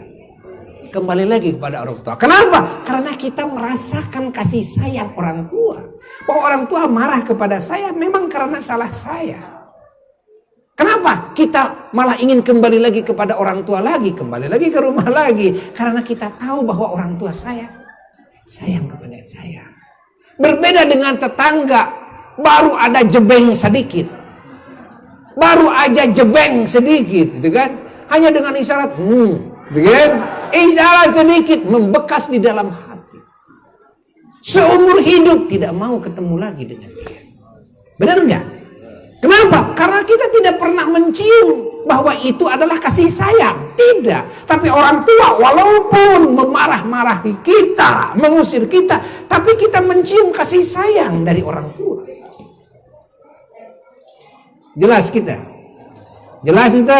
Kembali lagi kepada orang tua. Kenapa? Karena kita merasakan kasih sayang orang tua. Bahwa orang tua marah kepada saya memang karena salah saya. Kenapa? Kita malah ingin kembali lagi kepada orang tua lagi, kembali lagi ke rumah lagi. Karena kita tahu bahwa orang tua saya sayang kepada saya. Berbeda dengan tetangga, baru ada jebeng sedikit. Baru aja jebeng sedikit, gitu kan? Hanya dengan isyarat, gitu kan? Isyarat sedikit membekas di dalam hati. Seumur hidup tidak mau ketemu lagi dengan dia. Benar enggak? Kenapa? Karena kita tidak pernah mencium bahwa itu adalah kasih sayang. Tidak. Tapi orang tua walaupun memarah-marahi kita, mengusir kita, tapi kita mencium kasih sayang dari orang tua. Jelas kita? Jelas itu?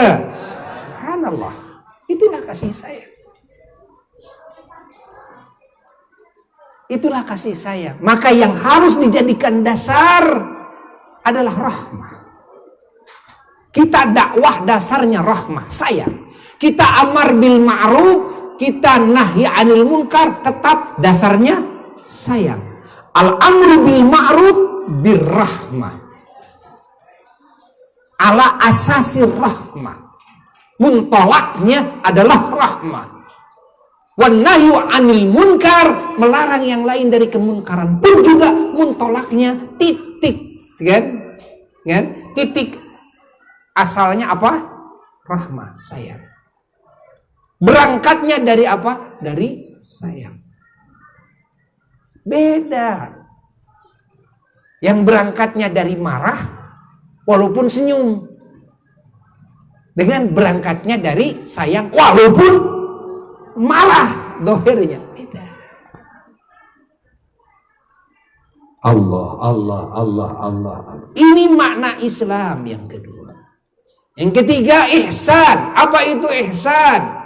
Subhanallah. Itulah kasih sayang. Itulah kasih sayang. Maka yang harus dijadikan dasar adalah rahmah. Kita dakwah dasarnya rahmah, sayang. Kita amar bil ma'ruf, kita nahi anil munkar, tetap dasarnya sayang. Al-amru bil ma'ruf birrahmah. Ala asasi rahmah. Muntolaknya adalah rahmah. Wan nahyu anil munkar, melarang yang lain dari kemunkaran pun juga muntolaknya titik. Kan? Titik asalnya apa? Rahmah, sayang. Berangkatnya dari apa? Dari sayang. Beda. Yang berangkatnya dari marah walaupun senyum, dengan berangkatnya dari sayang walaupun marah dohirnya. Beda. Allah. Ini makna Islam yang kedua. Yang ketiga, ihsan. Apa itu ihsan?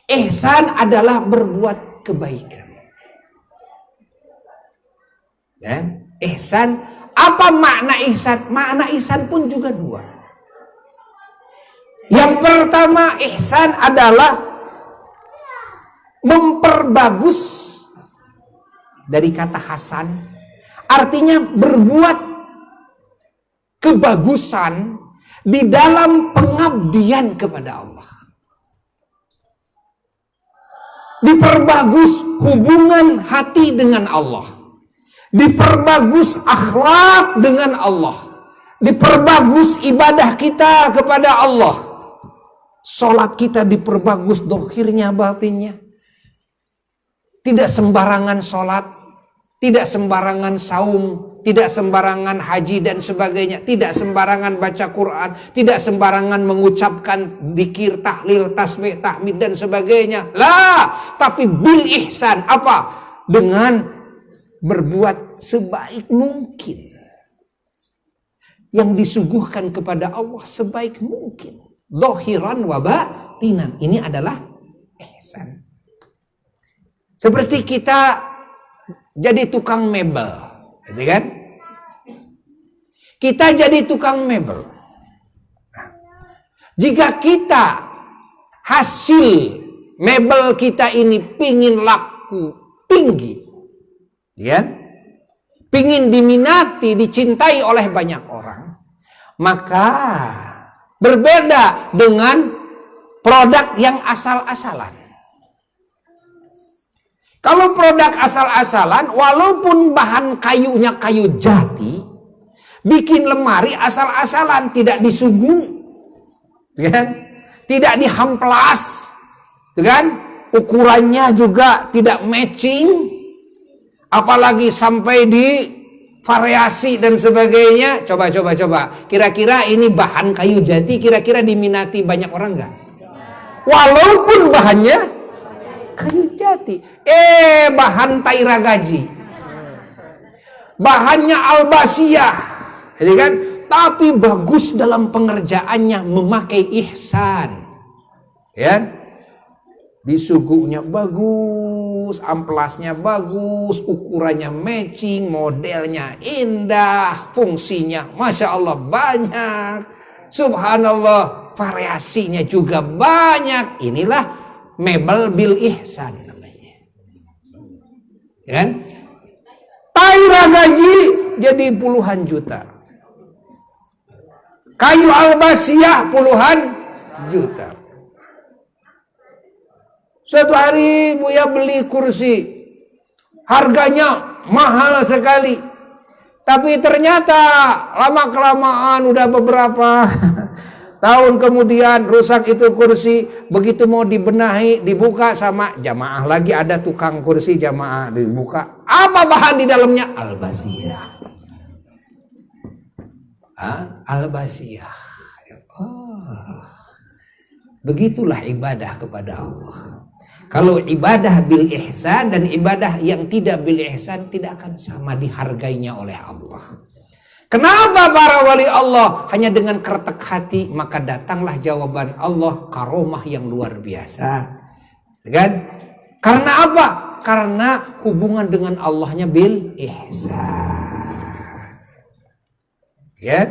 Ihsan adalah berbuat kebaikan. Dan ihsan, apa makna ihsan? Makna ihsan pun juga 2. Yang pertama, ihsan adalah memperbagus. Dari kata hasan, artinya berbuat kebagusan di dalam pengabdian kepada Allah. Diperbagus hubungan hati dengan Allah. Diperbagus akhlak dengan Allah. Diperbagus ibadah kita kepada Allah. Salat kita diperbagus dohirnya batinnya. Tidak sembarangan sholat, tidak sembarangan saum, tidak sembarangan haji dan sebagainya, tidak sembarangan baca Quran, tidak sembarangan mengucapkan dzikir, tahlil, tasbih, tahmid dan sebagainya. Lah, tapi bil ihsan apa? Dengan berbuat sebaik mungkin. Yang disuguhkan kepada Allah sebaik mungkin. Dohiran wa batinan. Ini adalah ihsan. Seperti kita jadi tukang mebel, gitu kan? Kita jadi tukang mebel. Jika kita hasil mebel kita ini pingin laku tinggi, ya, pingin diminati, dicintai oleh banyak orang, maka berbeda dengan produk yang asal-asalan. Kalau produk asal-asalan, walaupun bahan kayunya kayu jati, bikin lemari asal-asalan, tidak disuguh, kan? Tidak dihamplas, kan? Ukurannya juga tidak matching, apalagi sampai di variasi dan sebagainya. Coba. Kira-kira ini bahan kayu jati, kira-kira diminati banyak orang nggak? Walaupun bahannya kayu jati, bahan taira gaji, bahannya albasiyah, jadi kan? Tapi bagus dalam pengerjaannya, memakai ihsan, ya. Disuguhnya bagus, amplasnya bagus, ukurannya matching, modelnya indah, fungsinya Masya Allah banyak, subhanallah, variasinya juga banyak. Inilah mebel bil ihsan namanya, kan? Taira gaji jadi puluhan juta, kayu albasiyah puluhan juta. Suatu hari Buya beli kursi, harganya mahal sekali, tapi ternyata lama-kelamaan udah beberapa tahun kemudian rusak itu kursi. Begitu mau dibenahi, dibuka sama jamaah lagi, ada tukang kursi jamaah, dibuka, apa bahan di dalamnya? Albasiyah. Albasiyah. Oh, begitulah ibadah kepada Allah. Kalau ibadah bil ihsan dan ibadah yang tidak bil ihsan tidak akan sama dihargainya oleh Allah. Kenapa para wali Allah hanya dengan keretek hati? Maka datanglah jawaban Allah, karomah yang luar biasa, kan? Karena apa? Karena hubungan dengan Allahnya bil ihsan, kan?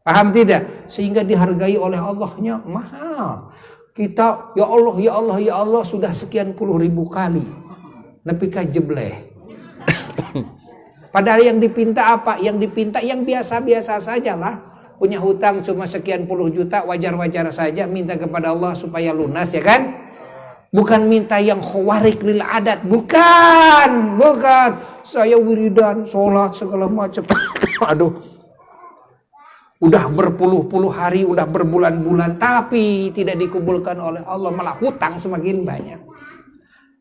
Paham tidak? Sehingga dihargai oleh Allahnya mahal. Kita ya Allah sudah sekian puluh ribu kali nepika jebleh. Padahal yang dipinta apa? Yang dipinta yang biasa-biasa saja lah. Punya hutang cuma sekian puluh juta, wajar-wajar saja, minta kepada Allah supaya lunas, ya kan? Bukan minta yang khawarik lil adat, bukan. Saya wiridan, sholat segala macam. Aduh, udah berpuluh-puluh hari, udah berbulan-bulan, tapi tidak dikabulkan oleh Allah, malah hutang semakin banyak.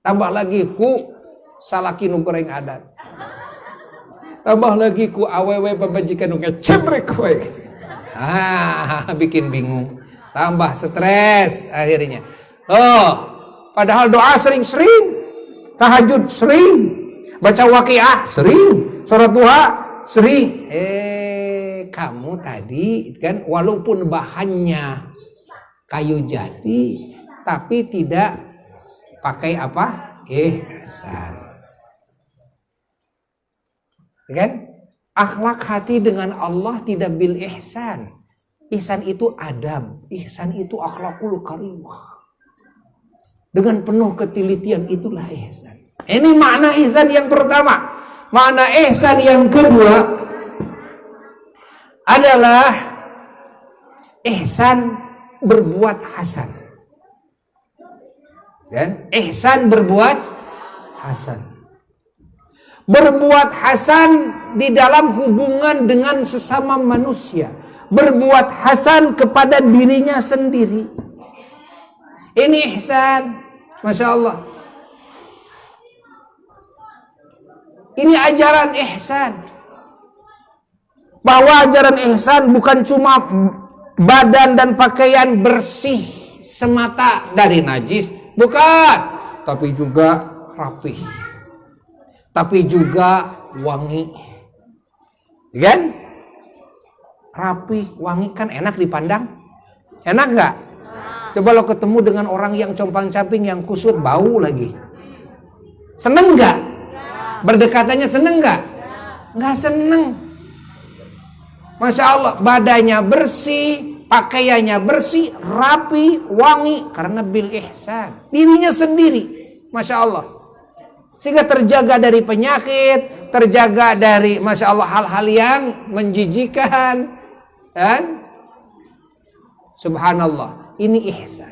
Tambah lagi ku salaki nu goreng adat, tambah lagi ku awewe pembajikan nu ngecebrek we gitu. Bikin bingung, tambah stres akhirnya. Padahal doa sering-sering, tahajud sering, baca waqiah sering, sholat duha sering. Kamu tadi kan walaupun bahannya kayu jati tapi tidak pakai apa? Ihsan. Kan? Akhlak hati dengan Allah tidak bil ihsan. Ihsan itu adab, ihsan itu akhlakul karimah. Dengan penuh ketelitian, itulah ihsan. Ini makna ihsan yang pertama. Makna ihsan yang kedua adalah ihsan berbuat hasan. Dan ihsan berbuat hasan. Berbuat hasan di dalam hubungan dengan sesama manusia. Berbuat hasan kepada dirinya sendiri. Ini ihsan, Masya Allah. Ini ajaran ihsan. Bahwa ajaran ihsan bukan cuma badan dan pakaian bersih semata dari najis, bukan, tapi juga rapih, tapi juga wangi, kan? Rapih, wangi kan enak dipandang, enak nggak? Coba lo ketemu dengan orang yang compang-camping, yang kusut, bau lagi, seneng nggak? Berdekatannya seneng nggak? Nggak seneng. Masya Allah, badannya bersih, pakaiannya bersih, rapi, wangi, karena bil ihsan, dirinya sendiri, Masya Allah. Sehingga terjaga dari penyakit, terjaga dari, Masya Allah, hal-hal yang menjijikan, kan? Subhanallah, ini ihsan.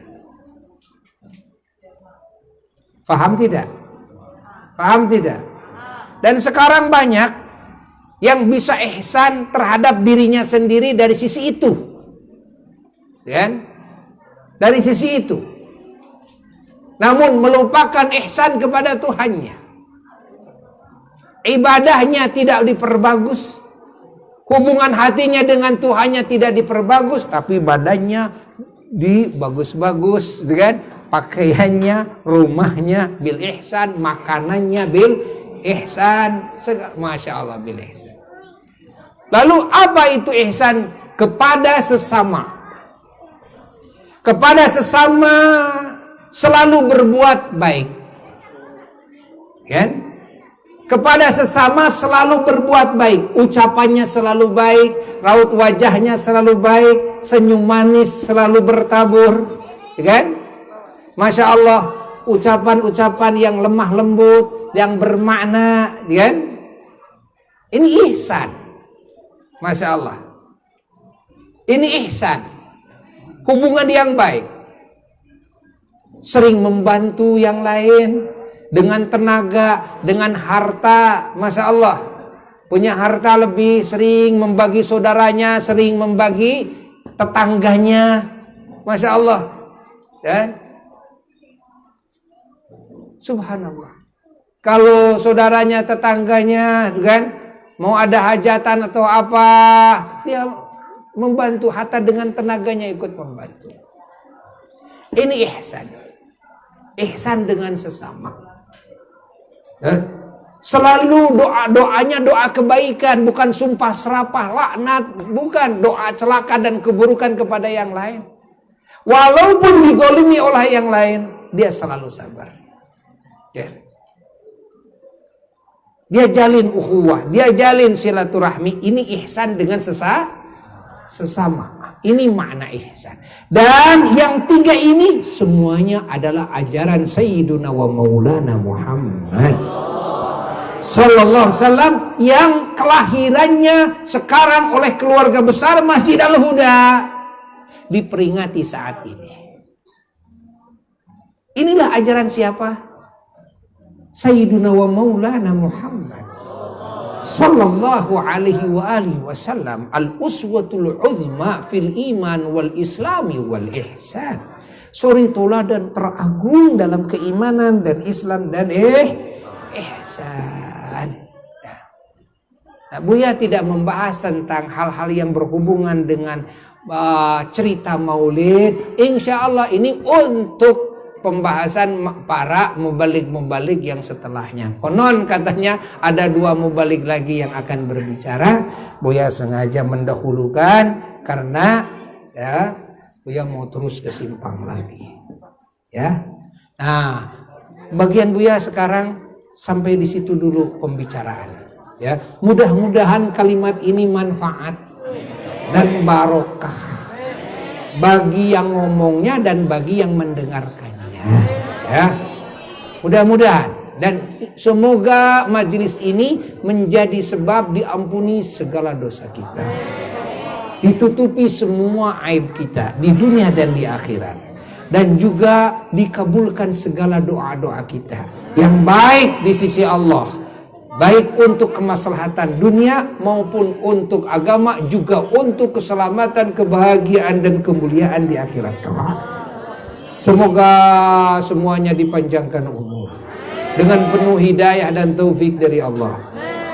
Faham tidak? Paham tidak? Dan sekarang banyak yang bisa ihsan terhadap dirinya sendiri dari sisi itu. Kan? Dari sisi itu. Namun melupakan ihsan kepada Tuhannya. Ibadahnya tidak diperbagus. Hubungan hatinya dengan Tuhannya tidak diperbagus, tapi badannya dibagus-bagus, kan? Pakaiannya, rumahnya bil ihsan, makanannya bil ihsan, Masya Allah bil ihsan. Lalu apa itu ihsan? Kepada sesama. Kepada sesama selalu berbuat baik. Kan? Kepada sesama selalu berbuat baik. Ucapannya selalu baik, raut wajahnya selalu baik, senyum manis selalu bertabur. Kan? Masya Allah, ucapan-ucapan yang lemah lembut, yang bermakna, kan? Ini ihsan. Masya Allah. Ini ihsan. Hubungan yang baik. Sering membantu yang lain dengan tenaga, dengan harta. Masya Allah. Punya harta lebih, sering membagi saudaranya, sering membagi tetangganya. Masya Allah. Ya. Subhanallah. Kalau saudaranya, tetangganya, kan, mau ada hajatan atau apa, dia membantu, hatta dengan tenaganya ikut membantu. Ini ihsan. Ihsan dengan sesama. Selalu doanya doa kebaikan, bukan sumpah serapah, laknat, bukan doa celaka dan keburukan kepada yang lain. Walaupun digolimi oleh yang lain, dia selalu sabar. Ya. Dia jalin ukhuwah, dia jalin silaturahmi. Ini ihsan dengan sesama. Ini makna ihsan. Dan yang tiga ini semuanya adalah ajaran Sayyiduna wa Maulana Muhammad Sallallahu Alaihi Wasallam, yang kelahirannya sekarang oleh keluarga besar Masjid Al-Huda diperingati saat ini. Inilah ajaran siapa? Sayyiduna wa Maulana Muhammad Sallallahu Alaihi Wasallam, al-uswatul uzma fil iman wal islami wal ihsan. Suri teladan teragung dalam keimanan dan Islam dan ihsan. Nah, Buya tidak membahas tentang hal-hal yang berhubungan dengan cerita maulid. Insya Allah ini untuk pembahasan para mubalik-mubalik yang setelahnya. Konon katanya ada 2 mubalik lagi yang akan berbicara. Buya sengaja mendahulukan karena ya Buya mau terus ke simpang lagi. Ya. Nah, bagian Buya sekarang sampai di situ dulu pembicaraan. Ya, mudah-mudahan kalimat ini manfaat dan barokah bagi yang ngomongnya dan bagi yang mendengarkan. Ya, mudah-mudahan dan semoga majelis ini menjadi sebab diampuni segala dosa kita, ditutupi semua aib kita di dunia dan di akhirat, dan juga dikabulkan segala doa-doa kita yang baik di sisi Allah, baik untuk kemaslahatan dunia maupun untuk agama, juga untuk keselamatan, kebahagiaan dan kemuliaan di akhirat kelak. Semoga semuanya dipanjangkan umur dengan penuh hidayah dan taufik dari Allah,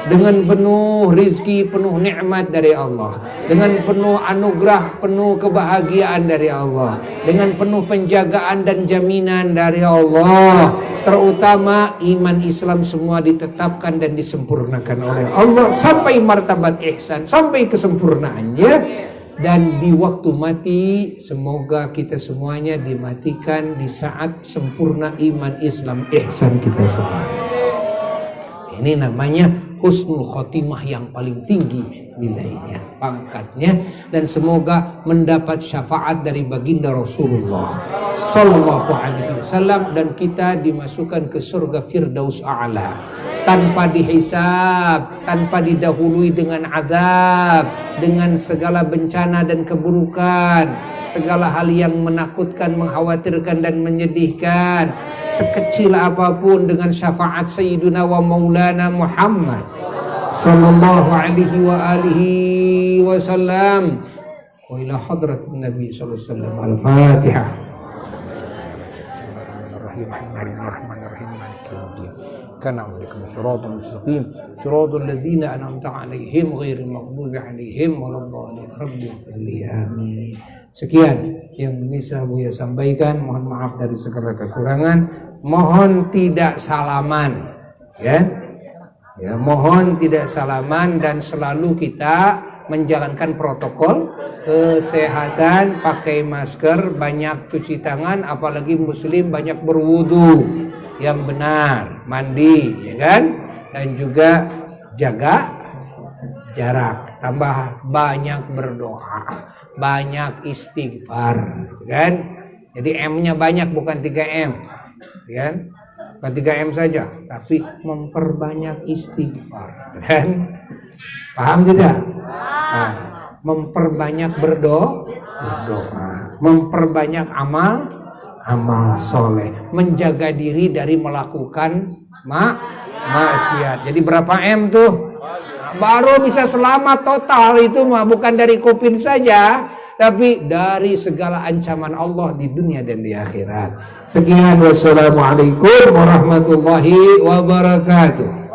dengan penuh rizki, penuh nikmat dari Allah, dengan penuh anugerah, penuh kebahagiaan dari Allah, dengan penuh penjagaan dan jaminan dari Allah. Terutama iman Islam semua ditetapkan dan disempurnakan oleh Allah sampai martabat ihsan, sampai kesempurnaannya. Dan di waktu mati semoga kita semuanya dimatikan di saat sempurna iman Islam ihsan kita semua. Ini namanya husnul khotimah yang paling tinggi nilainya, pangkatnya, dan semoga mendapat syafaat dari baginda Rasulullah Sallallahu Alaihi Wasallam dan kita dimasukkan ke surga Firdaus A'la tanpa dihisab, tanpa didahului dengan azab, dengan segala bencana dan keburukan, segala hal yang menakutkan, mengkhawatirkan dan menyedihkan. sekecil apapun dengan syafaat Sayyiduna wa Maulana Muhammad sallallahu alaihi wa alihi wasallam. Wa ila hadratin Nabi sallallahu alaihi wasallam. Al-Fatihah. Bismillahirrahmanirrahim. Maliki yaumiddin. Kana alaikum siratal mustaqim. Siratal ladzina an'amta alaihim ghairil maghdubi alaihim waladdallin. Rabbil amin. Sekian yang bisa Buya sampaikan. Mohon maaf dari segala kekurangan. Mohon tidak salaman, ya. Ya, mohon tidak salaman dan selalu kita menjalankan protokol kesehatan, pakai masker, banyak cuci tangan, apalagi muslim banyak berwudu yang benar, mandi, ya kan? Dan juga jaga jarak, tambah banyak berdoa, banyak istighfar, kan? Jadi M-nya banyak, bukan 3M, kan? Bukan 3M saja, tapi memperbanyak istighfar, kan? Paham tidak? Nah, memperbanyak berdoa, memperbanyak amal soleh, menjaga diri dari melakukan maksiat. Jadi berapa M tuh? Baru bisa selamat total itu mah, bukan dari COVID saja, tapi dari segala ancaman Allah di dunia dan di akhirat. Sekian, wassalamualaikum warahmatullahi wabarakatuh.